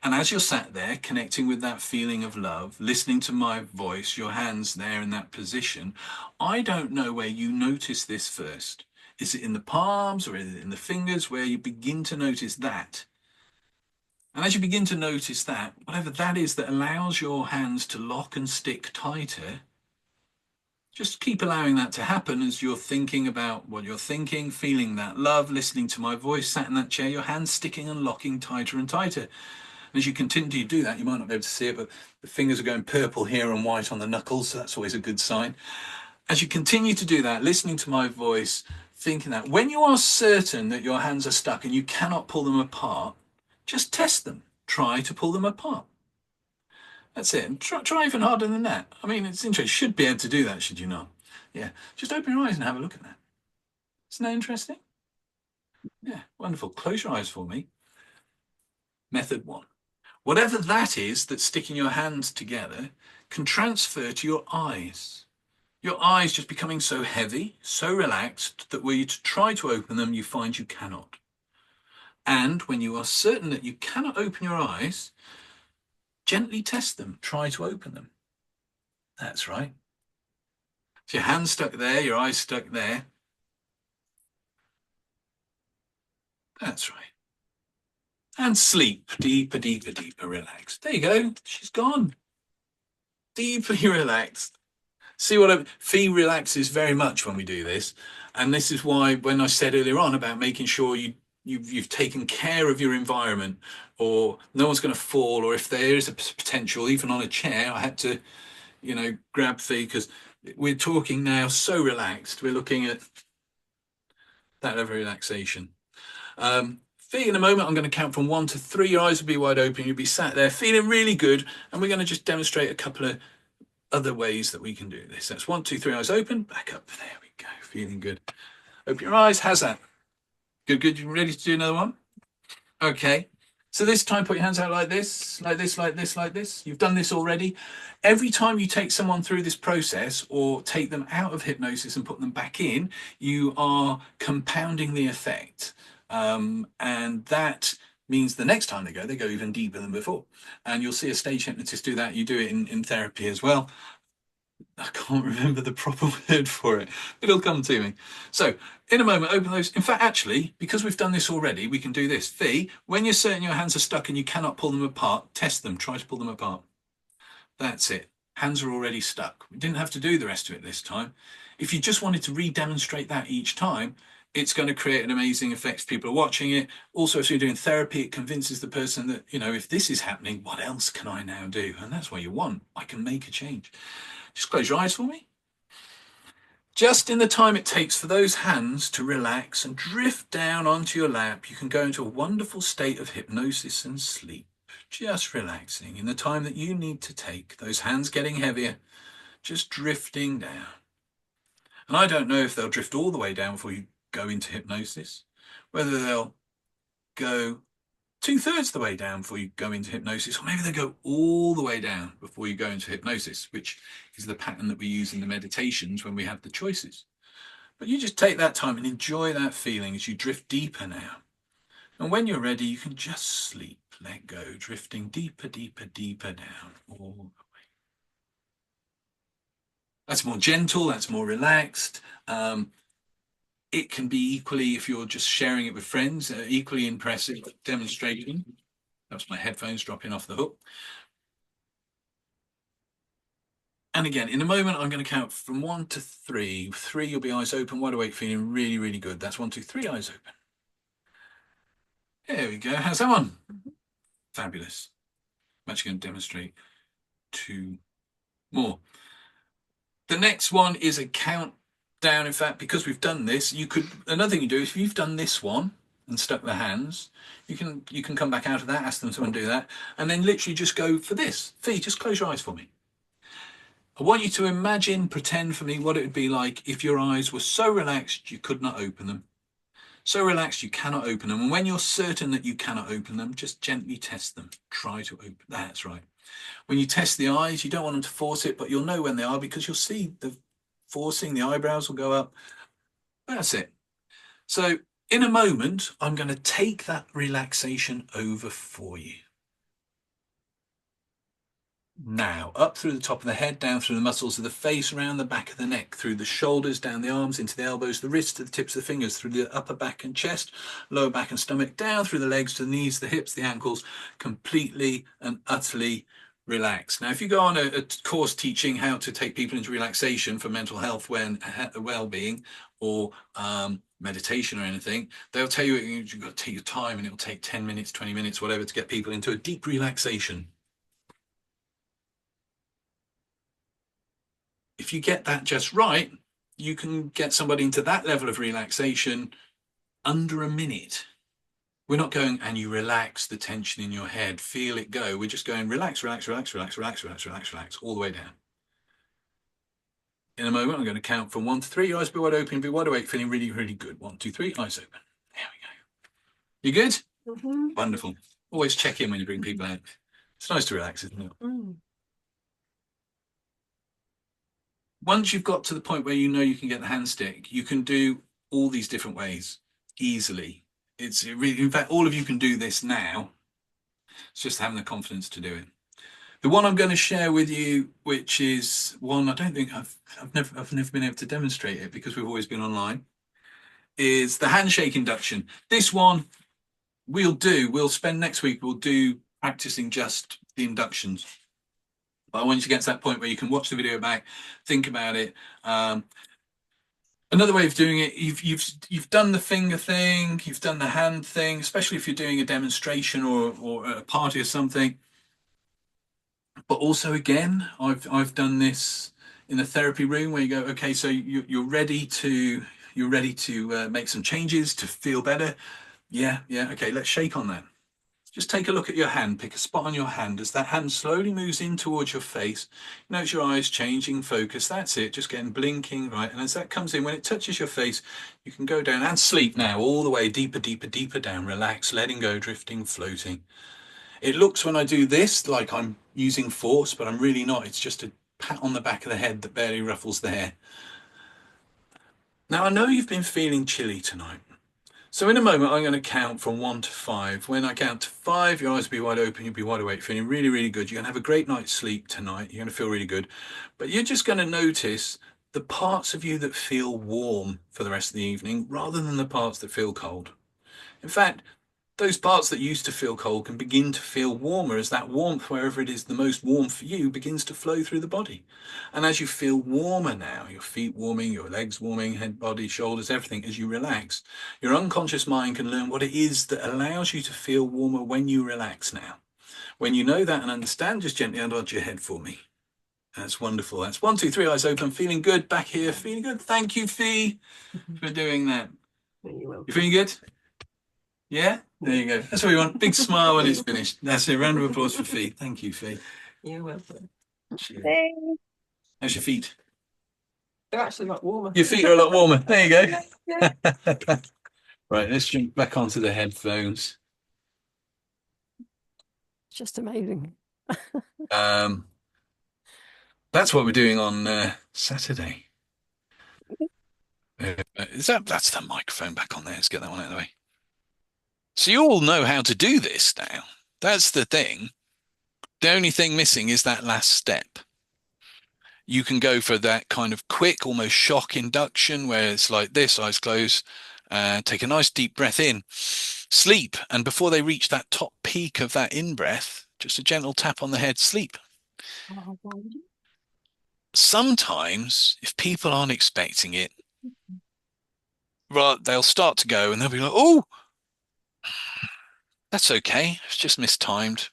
And as you're sat there connecting with that feeling of love, listening to my voice, your hands there in that position, I don't know where you notice this first. Is it in the palms or is it in the fingers where you begin to notice that? And as you begin to notice that, whatever that is that allows your hands to lock and stick tighter, just keep allowing that to happen as you're thinking about what you're thinking, feeling that love, listening to my voice, sat in that chair, your hands sticking and locking tighter and tighter. And as you continue to do that, you might not be able to see it, but the fingers are going purple here and white on the knuckles, so that's always a good sign. As you continue to do that, listening to my voice, thinking that, when you are certain that your hands are stuck and you cannot pull them apart, just test them. Try to pull them apart. That's it. And try even harder than that. I mean, it's interesting. You should be able to do that, should you not? Yeah. Just open your eyes and have a look at that. Isn't that interesting? Yeah. Wonderful. Close your eyes for me. Method one. Whatever that is that's sticking your hands together can transfer to your eyes. Your eyes just becoming so heavy, so relaxed, that were you to try to open them, you find you cannot. And when you are certain that you cannot open your eyes, gently test them. Try to open them. That's right. So your hands stuck there, your eyes stuck there. That's right. And sleep. Deeper, deeper, deeper, relaxed. There you go. She's gone. Deeply relaxed. See what Fee relaxes very much when we do this. And this is why, when I said earlier on about making sure you've taken care of your environment, or no one's going to fall, or if there is a potential, even on a chair, I had to, grab Fee because we're talking now so relaxed. We're looking at that level of relaxation. Fee, in a moment, I'm going to count from 1 to 3. Your eyes will be wide open. You'll be sat there feeling really good. And we're going to just demonstrate a couple of other ways that we can do this. That's 1, 2, 3, eyes open, back up. There we go. Feeling good. Open your eyes. How's that? Good, good. You ready to do another one? Okay. So this time, put your hands out like this, like this, like this, like this. You've done this already. Every time you take someone through this process or take them out of hypnosis and put them back in, you are compounding the effect. And that means the next time they go even deeper than before. And you'll see a stage hypnotist do that. You do it in therapy as well. I can't remember the proper word for it. It'll come to me. So in a moment, open those. In fact, actually, because we've done this already, we can do this. Fee, when you're certain your hands are stuck and you cannot pull them apart, test them. Try to pull them apart. That's it. Hands are already stuck. We didn't have to do the rest of it this time. If you just wanted to re-demonstrate that each time, it's going to create an amazing effect. People are watching it. Also, if you're doing therapy, it convinces the person that, if this is happening, what else can I now do? And that's what you want. I can make a change. Just close your eyes for me. Just in the time it takes for those hands to relax and drift down onto your lap, you can go into a wonderful state of hypnosis and sleep. Just relaxing in the time that you need to take, those hands getting heavier, just drifting down. And I don't know if they'll drift all the way down before you go into hypnosis, whether they'll go 2/3 the way down before you go into hypnosis, or maybe they go all the way down before you go into hypnosis, which is the pattern that we use in the meditations when we have the choices. But you just take that time and enjoy that feeling as you drift deeper now. And when you're ready, you can just sleep, let go, drifting deeper, deeper, deeper down all the way. That's more gentle, that's more relaxed. It can be equally, if you're just sharing it with friends, equally impressive demonstration. That's my headphones dropping off the hook. And again, in a moment, I'm going to count from 1 to 3. 3, you'll be eyes open, wide awake, feeling really, really good. That's 1, 2, 3, eyes open. There we go. How's that one? Fabulous. I'm actually going to demonstrate 2 more. The next one is a countdown. In fact, because we've done this, another thing you do is if you've done this one and stuck the hands, you can come back out of that, ask them to undo that, and then literally just go for this. Fee, just close your eyes for me. I want you to imagine, pretend for me what it would be like if your eyes were so relaxed you could not open them. So relaxed you cannot open them. And when you're certain that you cannot open them, just gently test them. Try to open. That's right. When you test the eyes, you don't want them to force it, but you'll know when they are because you'll see the forcing, the eyebrows will go up. That's it. So in a moment, I'm going to take that relaxation over for you. Now, up through the top of the head, down through the muscles of the face, around the back of the neck, through the shoulders, down the arms, into the elbows, the wrists, to the tips of the fingers, through the upper back and chest, lower back and stomach, down through the legs to the knees, the hips, the ankles, completely and utterly relaxed. Now, if you go on a course teaching how to take people into relaxation for mental health, well-being, or meditation or anything, they'll tell you you've got to take your time and it'll take 10 minutes, 20 minutes, whatever, to get people into a deep relaxation. If you get that just right, you can get somebody into that level of relaxation under a minute. We're not going and you relax the tension in your head, feel it go. We're just going relax, relax, relax, relax, relax, relax, relax, relax, all the way down. In a moment, I'm going to count from 1 to 3. Your eyes be wide open, be wide awake, feeling really, really good. 1, 2, 3, eyes open. There we go. You good? Wonderful. Always check in when you bring people out. It's nice to relax, isn't it? Once you've got to the point where you know you can get the hand stick, you can do all these different ways easily. It's really, in fact, all of you can do this now. It's just having the confidence to do it. The one I'm going to share with you, which is one I don't think I've never been able to demonstrate it because we've always been online, is the handshake induction. This one we'll spend next week, we'll do practicing just the inductions. But I want you to get to that point where you can watch the video back, think about it. Another way of doing it, you've done the finger thing, you've done the hand thing, especially if you're doing a demonstration or a party or something. But also, again, I've done this in a therapy room where you go, okay, so you're ready to make some changes to feel better. Yeah, okay, let's shake on that. Just take a look at your hand, pick a spot on your hand. As that hand slowly moves in towards your face, notice your eyes changing focus. That's it, just getting blinking, right? And as that comes in, when it touches your face, you can go down and sleep now, all the way deeper, deeper, deeper down. Relax, letting go, drifting, floating. It looks when I do this like I'm using force, but I'm really not. It's just a pat on the back of the head that barely ruffles the hair. Now, I know you've been feeling chilly tonight. So in a moment, I'm going to count from 1 to 5. When I count to 5, your eyes will be wide open, you'll be wide awake, feeling really, really good. You're going to have a great night's sleep tonight. You're going to feel really good. But you're just going to notice the parts of you that feel warm for the rest of the evening rather than the parts that feel cold. In fact, those parts that used to feel cold can begin to feel warmer as that warmth, wherever it is the most warm for you, begins to flow through the body. And as you feel warmer now, your feet warming, your legs warming, head, body, shoulders, everything, as you relax, your unconscious mind can learn what it is that allows you to feel warmer when you relax now. When you know that and understand, just gently nod your head for me. That's wonderful. That's 1, 2, 3, eyes open, feeling good. Back here, feeling good. Thank you, Fee, for doing that. You feeling good? Yeah, there you go. That's what we want. Big smile when it's finished. That's it. Round of applause for Fee. Thank you, Fee. You're welcome. Cheers. Hey. How's your feet? They're actually a lot warmer. Your feet are a lot warmer. There you go. Yeah. Right, let's jump back onto the headphones. It's just amazing. Um, that's what we're doing on Saturday. That's the microphone back on there. Let's get that one out of the way. So you all know how to do this now. That's the thing. The only thing missing is that last step. You can go for that kind of quick, almost shock induction where it's like this, eyes closed, take a nice deep breath in, sleep. And before they reach that top peak of that in breath, just a gentle tap on the head, sleep. Sometimes, if people aren't expecting it, right, they'll start to go and they'll be like, oh, that's okay. It's just mistimed.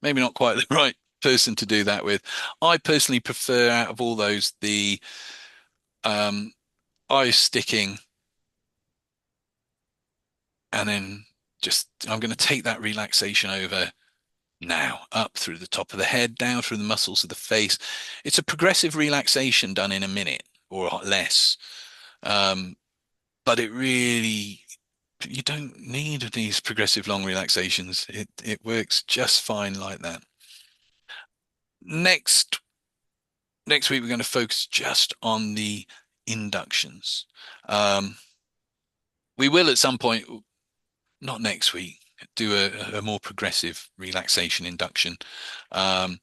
Maybe not quite the right person to do that with. I personally prefer out of all those the um, eye sticking and then just I'm going to take that relaxation over now, up through the top of the head, down through the muscles of the face. It's a progressive relaxation done in a minute or less. Um, but it really, you don't need these progressive long relaxations. It works just fine like that. Next next week we're going to focus just on the inductions. Um, we will at some point, not next week, do a more progressive relaxation induction. Um,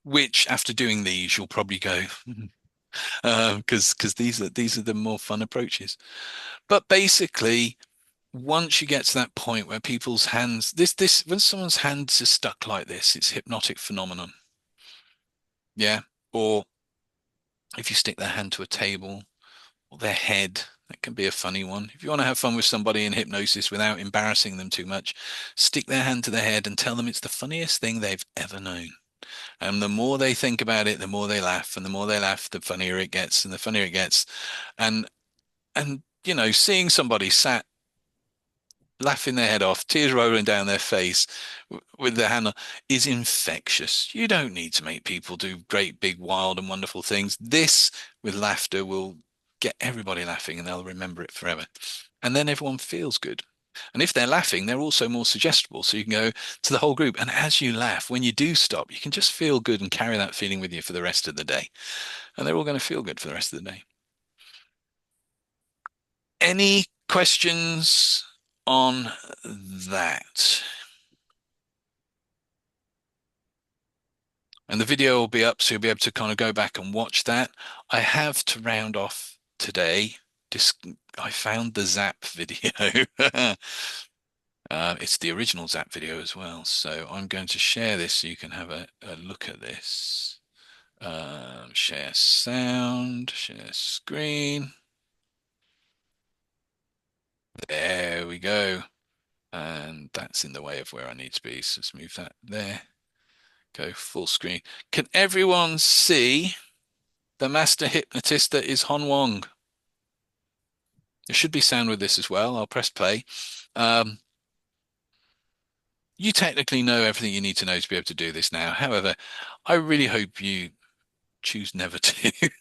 which after doing these you'll probably go because these are the more fun approaches. But basically, once you get to that point where people's hands, this when someone's hands are stuck like this, it's hypnotic phenomenon. Yeah. Or if you stick their hand to a table or their head, that can be a funny one. If you want to have fun with somebody in hypnosis without embarrassing them too much, stick their hand to their head and tell them it's the funniest thing they've ever known. And the more they think about it, the more they laugh, and the more they laugh, the funnier it gets, and the funnier it gets. And seeing somebody sat laughing their head off, tears rolling down their face with their hand is infectious. You don't need to make people do great, big, wild, and wonderful things. This with laughter will get everybody laughing, and they'll remember it forever. And then everyone feels good. And if they're laughing, they're also more suggestible. So you can go to the whole group. And as you laugh, when you do stop, you can just feel good and carry that feeling with you for the rest of the day. And they're all going to feel good for the rest of the day. Any questions on that? And the video will be up, so you'll be able to kind of go back and watch that. I have to round off today. I found the Zap video. It's the original Zap video as well. So I'm going to share this so you can have a look at this. Share sound, share screen. There we go. And that's in the way of where I need to be. So let's move that there. Go full screen. Can everyone see the master hypnotist that is Hon Wong? There should be sound with this as well. I'll press play. Um, you technically know everything you need to know to be able to do this now. However, I really hope you choose never to. Take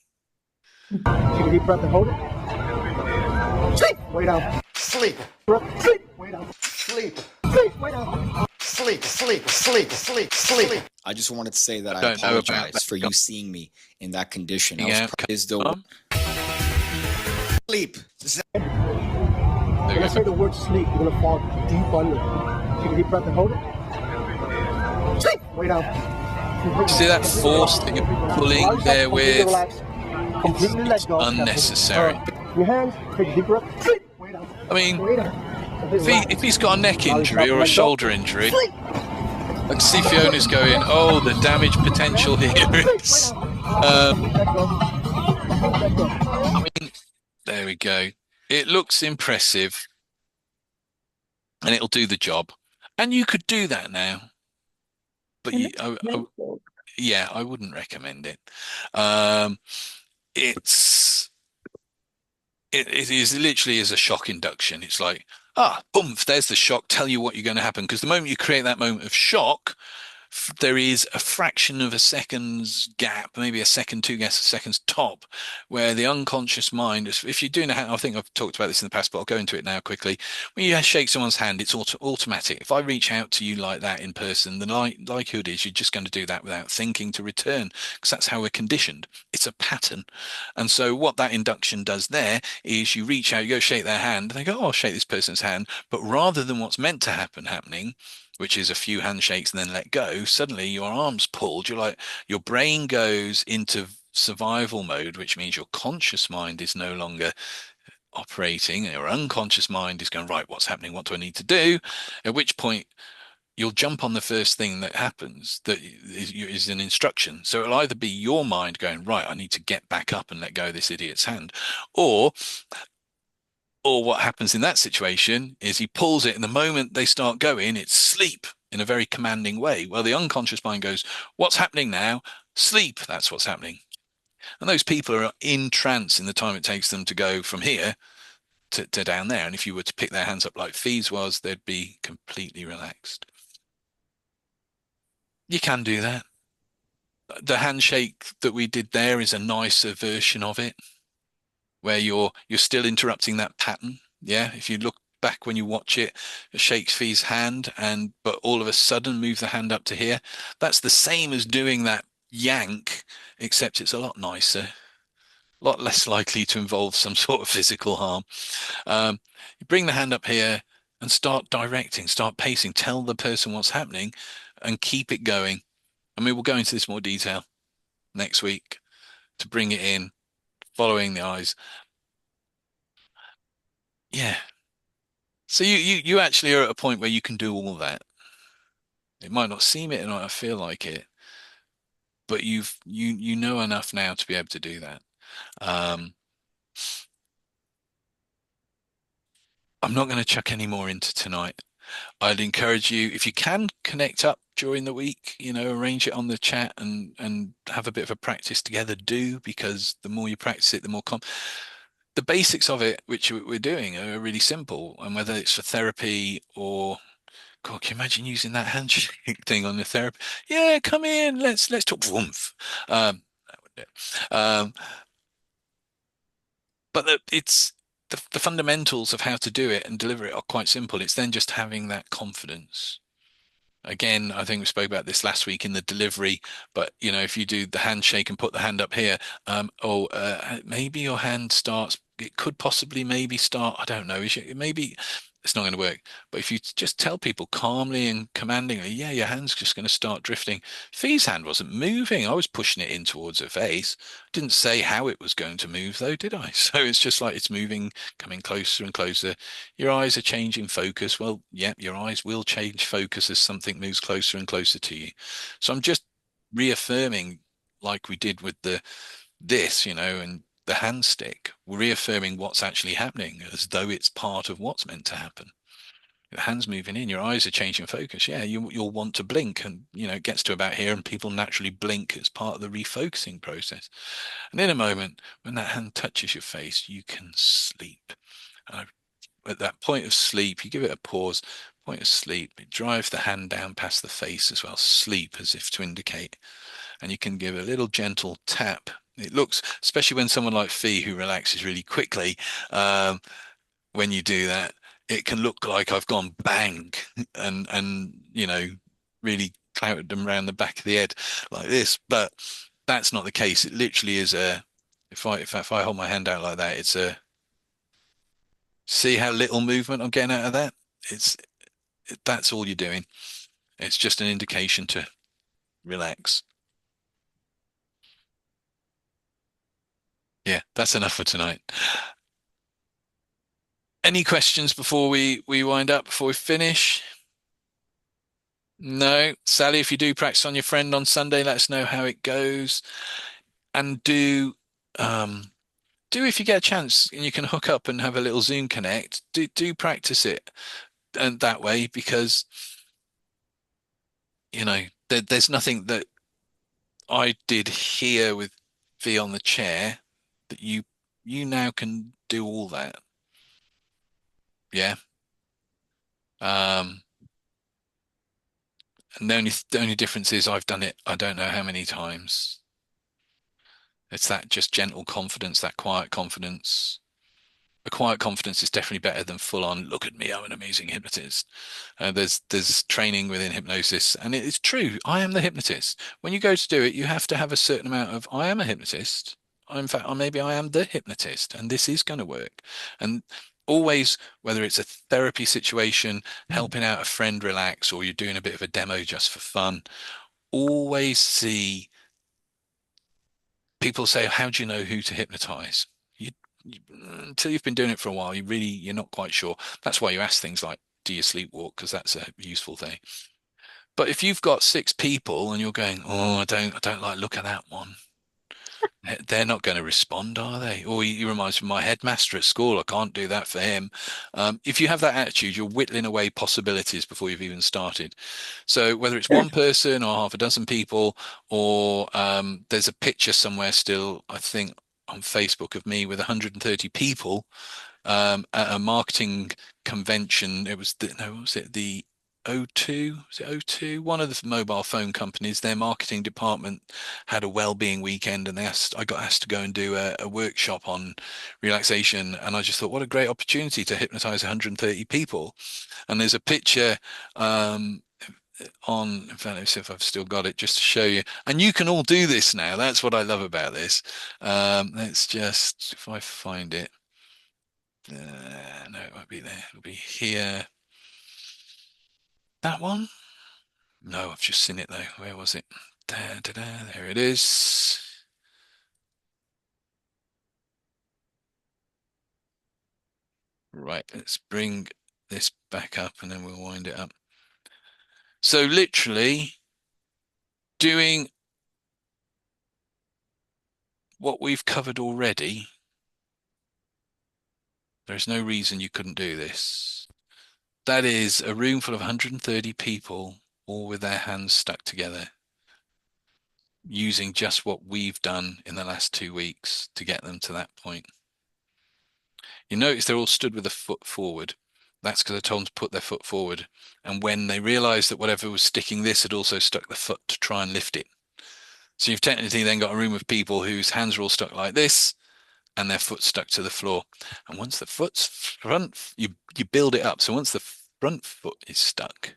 a deep breath and hold it. Sleep. Way down. Sleep. Breath. Sleep. Way down. Sleep. Sleep. Way down. Sleep. Sleep. Sleep. Sleep. Sleep. I just wanted to say that I Don't know about apologize that. for you seeing me in that condition. I Yeah. is the sleep. When I say the word sleep, you're gonna fall deep under. Take a deep breath and hold it. Sleep. Way down. See that force that you're pulling there with? Completely let go. Unnecessary. Your hands. Take a deep breath. Sleep. Way down. I mean, Way down. if he's got a neck injury or a shoulder injury, like see Fiona's going, oh, the damage potential here is. I mean, there we go. It looks impressive, and it'll do the job. And you could do that now, but yeah, I wouldn't recommend it. It's it is literally as a shock induction. It's like, boom, there's the shock. Tell you what you're going to happen. Because the moment you create that moment of shock, there is a fraction of a second's gap, maybe a second, 2 seconds top, where the unconscious mind, if you're doing I think I've talked about this in the past, but I'll go into it now quickly. When you shake someone's hand, it's automatic. If I reach out to you like that in person, the likelihood is you're just going to do that without thinking to return, because that's how we're conditioned. It's a pattern. And so what that induction does there is you reach out, you go shake their hand, and they go, oh, I'll shake this person's hand. But rather than what's meant to happening, which is a few handshakes and then let go, suddenly your arms pulled. Your brain goes into survival mode, which means your conscious mind is no longer operating. Your unconscious mind is going, right, what's happening? What do I need to do? At which point you'll jump on the first thing that happens that is an instruction. So it'll either be your mind going, right, I need to get back up and let go of this idiot's hand, or what happens in that situation is he pulls it, and the moment they start going, it's sleep in a very commanding way. Well, the unconscious mind goes, what's happening now? Sleep. That's what's happening. And those people are in trance in the time it takes them to go from here to down there. And if you were to pick their hands up like Fee's was, they'd be completely relaxed. You can do that. The handshake that we did there is a nicer version of it, where you're still interrupting that pattern. Yeah, if you look back when you watch it, shakes Fee's hand, but all of a sudden move the hand up to here. That's the same as doing that yank, except it's a lot nicer, a lot less likely to involve some sort of physical harm. You bring the hand up here and start directing, start pacing, tell the person what's happening, and keep it going. And we will go into this more detail next week to bring it in, following the eyes. Yeah. So you actually are at a point where you can do all that. It might not seem it, and I feel like it, but you know enough now to be able to do that. I'm not going to chuck any more into tonight. I'd encourage you, if you can, connect up during the week, arrange it on the chat and have a bit of a practice together, because the more you practice it, the more the basics of it, which we're doing, are really simple. And whether it's for therapy or, God, can you imagine using that handshake thing on the therapy? Yeah, come in, let's talk. Woomph. That would do it. But it's the fundamentals of how to do it and deliver it are quite simple. It's then just having that confidence. Again, I think we spoke about this last week in the delivery, but if you do the handshake and put the hand up here, maybe your hand starts, it could possibly maybe start, I don't know, maybe it's not going to work. But if you just tell people calmly and commandingly, yeah, your hand's just going to start drifting. Fee's hand wasn't moving. I was pushing it in towards her face. Didn't say how it was going to move though, did I? So it's just like it's moving, coming closer and closer. Your eyes are changing focus. Well, yeah, your eyes will change focus as something moves closer and closer to you. So I'm just reaffirming, like we did with this, and the hand stick, we're reaffirming what's actually happening as though it's part of what's meant to happen. Your hand's moving in, your eyes are changing focus. Yeah, you'll want to blink, and it gets to about here, and people naturally blink as part of the refocusing process. And in a moment, when that hand touches your face, you can sleep. At that point of sleep, you give it a pause. Point of sleep, drive the hand down past the face as well. Sleep, as if to indicate. And you can give a little gentle tap. It looks, especially when someone like Fee, who relaxes really quickly, when you do that, it can look like I've gone bang and really clouted them around the back of the head like this. But that's not the case. It literally is if I hold my hand out like that, it's see how little movement I'm getting out of that. That's all you're doing. It's just an indication to relax. Yeah, that's enough for tonight. Any questions before we wind up, before we finish? No. Sally, if you do practice on your friend on Sunday, let us know how it goes. And if you get a chance and you can hook up and have a little Zoom connect, do practice it and that way, because there's nothing that I did here with V on the chair that you now can do all that. Yeah. And the only difference is I've done it, I don't know how many times. It's that just gentle confidence, that quiet confidence. A quiet confidence is definitely better than full on, look at me, I'm an amazing hypnotist. There's training within hypnosis, and it's true. I am the hypnotist. When you go to do it, you have to have a certain amount of, I am a hypnotist. In fact, or maybe I am the hypnotist, and this is going to work. And always, whether it's a therapy situation, helping out a friend relax, or you're doing a bit of a demo just for fun, always see people say, how do you know who to hypnotize? Until you've been doing it for a while, you're not quite sure. That's why you ask things like, do you sleepwalk? Because that's a useful thing. But if you've got 6 people and you're going, oh, I don't like look at that one. They're not going to respond, are they? Or he reminds me of my headmaster at school. I can't do that for him. If you have that attitude, you're whittling away possibilities before you've even started. So whether it's one person or half a dozen people, or there's a picture somewhere still, I think on Facebook of me with 130 people at a marketing convention. It was the, no, what was it? The O2, was it O2? One of the mobile phone companies, their marketing department had a well-being weekend, and I got asked to go and do a workshop on relaxation. And I just thought, what a great opportunity to hypnotize 130 people. And there's a picture on, in fact, let's see if I've still got it just to show you. And you can all do this now. That's what I love about this. Let's just, if I find it. No, it won't be there. It'll be here. That one? No, I've just seen it though. Where was it? There, there it is. Right, let's bring this back up and then we'll wind it up. So literally doing what we've covered already, there's no reason you couldn't do this. That is a room full of 130 people, all with their hands stuck together, using just what we've done in the last 2 weeks to get them to that point. You notice they're all stood with a foot forward. That's because I told them to put their foot forward. And when they realized that whatever was sticking this had also stuck the foot to try and lift it. So you've technically then got a room of people whose hands are all stuck like this and their foot stuck to the floor. And once the foot's front, you build it up. So once the front foot is stuck,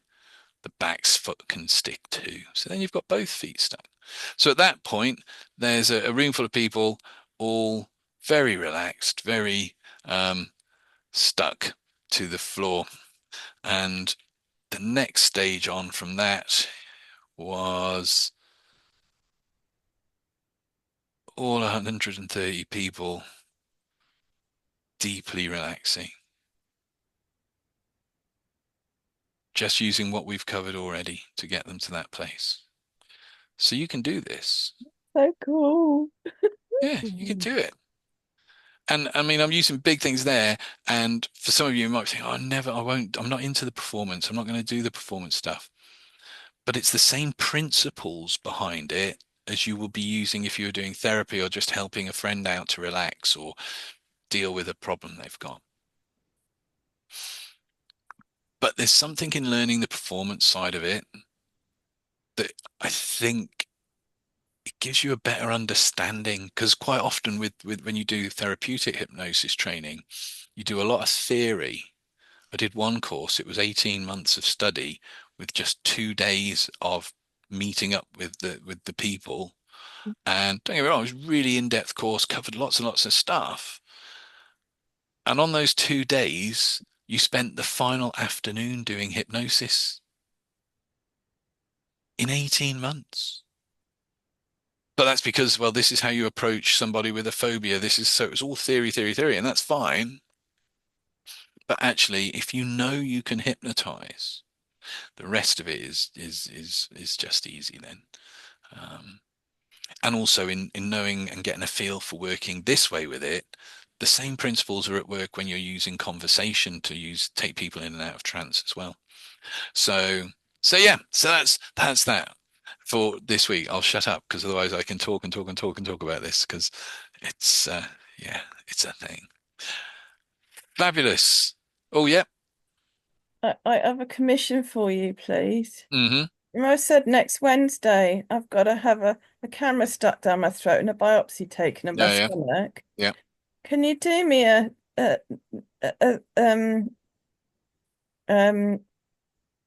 the back's foot can stick too. So then you've got both feet stuck. So at that point, there's a room full of people all very relaxed, very stuck to the floor. And the next stage on from that was all 130 people deeply relaxing, just using what we've covered already to get them to that place. So you can do this. So cool. Yeah, you can do it. And I mean, I'm using big things there. And for some of you, you might think, oh, I won't, I'm not into the performance. I'm not going to do the performance stuff. But it's the same principles behind it as you will be using if you were doing therapy or just helping a friend out to relax or deal with a problem they've got. But there's something in learning the performance side of it that I think it gives you a better understanding, because quite often with when you do therapeutic hypnosis training, you do a lot of theory. I did one course, it was 18 months of study with just 2 days of meeting up with the people. And don't get me wrong, it was a really in-depth course, covered lots and lots of stuff. And on those 2 days, you spent the final afternoon doing hypnosis in 18 months. But that's because, well, this is how you approach somebody with a phobia. So it was all theory, and that's fine. But actually, if you know you can hypnotize, the rest of it is just easy then. And also in knowing and getting a feel for working this way with it, the same principles are at work when you're using conversation to take people in and out of trance as well. So yeah, so that's that for this week. I'll shut up because otherwise I can talk and talk and talk and talk about this because it's yeah, it's a thing. Fabulous. Oh yeah. I have a commission for you, please. Mm-hmm. I said next Wednesday, I've got to have a camera stuck down my throat and a biopsy taken of my Yeah, yeah. stomach. Yeah. Can you do me a um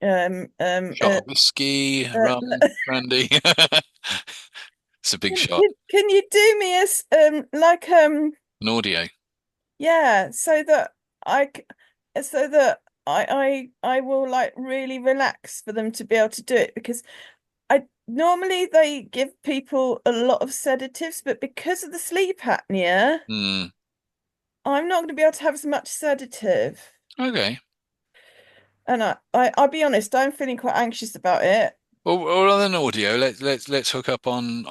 Shot of whiskey, rum, brandy. It's a big shot. can you do me like An audio. yeah, so that I will like really relax for them to be able to do it, because I normally they give people a lot of sedatives, but because of the sleep apnea, Mm. I'm not going to be able to have as much sedative. Okay. And I'll be honest, I'm feeling quite anxious about it. or other than audio, let's hook up on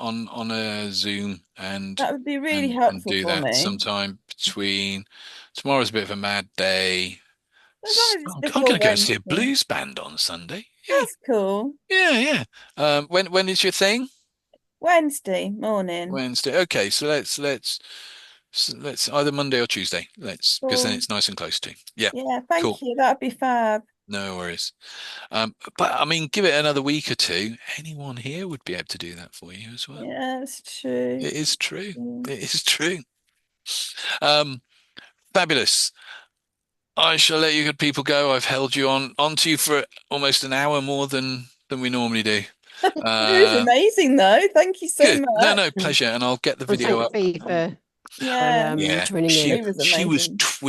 a Zoom That would be really and helpful do for that me. sometime between tomorrow's a bit of a mad day. As long as it's I'm before going to go see a Wednesday. blues band on Sunday. Yeah, That's cool. yeah, yeah. When is your thing? Wednesday morning. Wednesday. Okay, so let's either Monday or Tuesday. Let's because then Cool. it's nice and close to. Yeah, Yeah, cool. thank you. That'd be fab. No worries. But I mean, give it another week or two. Anyone here would be able to do that for you as well. Yeah, it's true. It is true. Mm. It is true. Um, Fabulous. I shall let you good people go. I've held you onto you for almost an hour more than we normally do. It was Uh, amazing though. Thank you so Good. No, much. no, pleasure. And I'll get the Well, video thanks, up. Fee, for Yeah, Yeah, joining she in. Lee was she was amazing.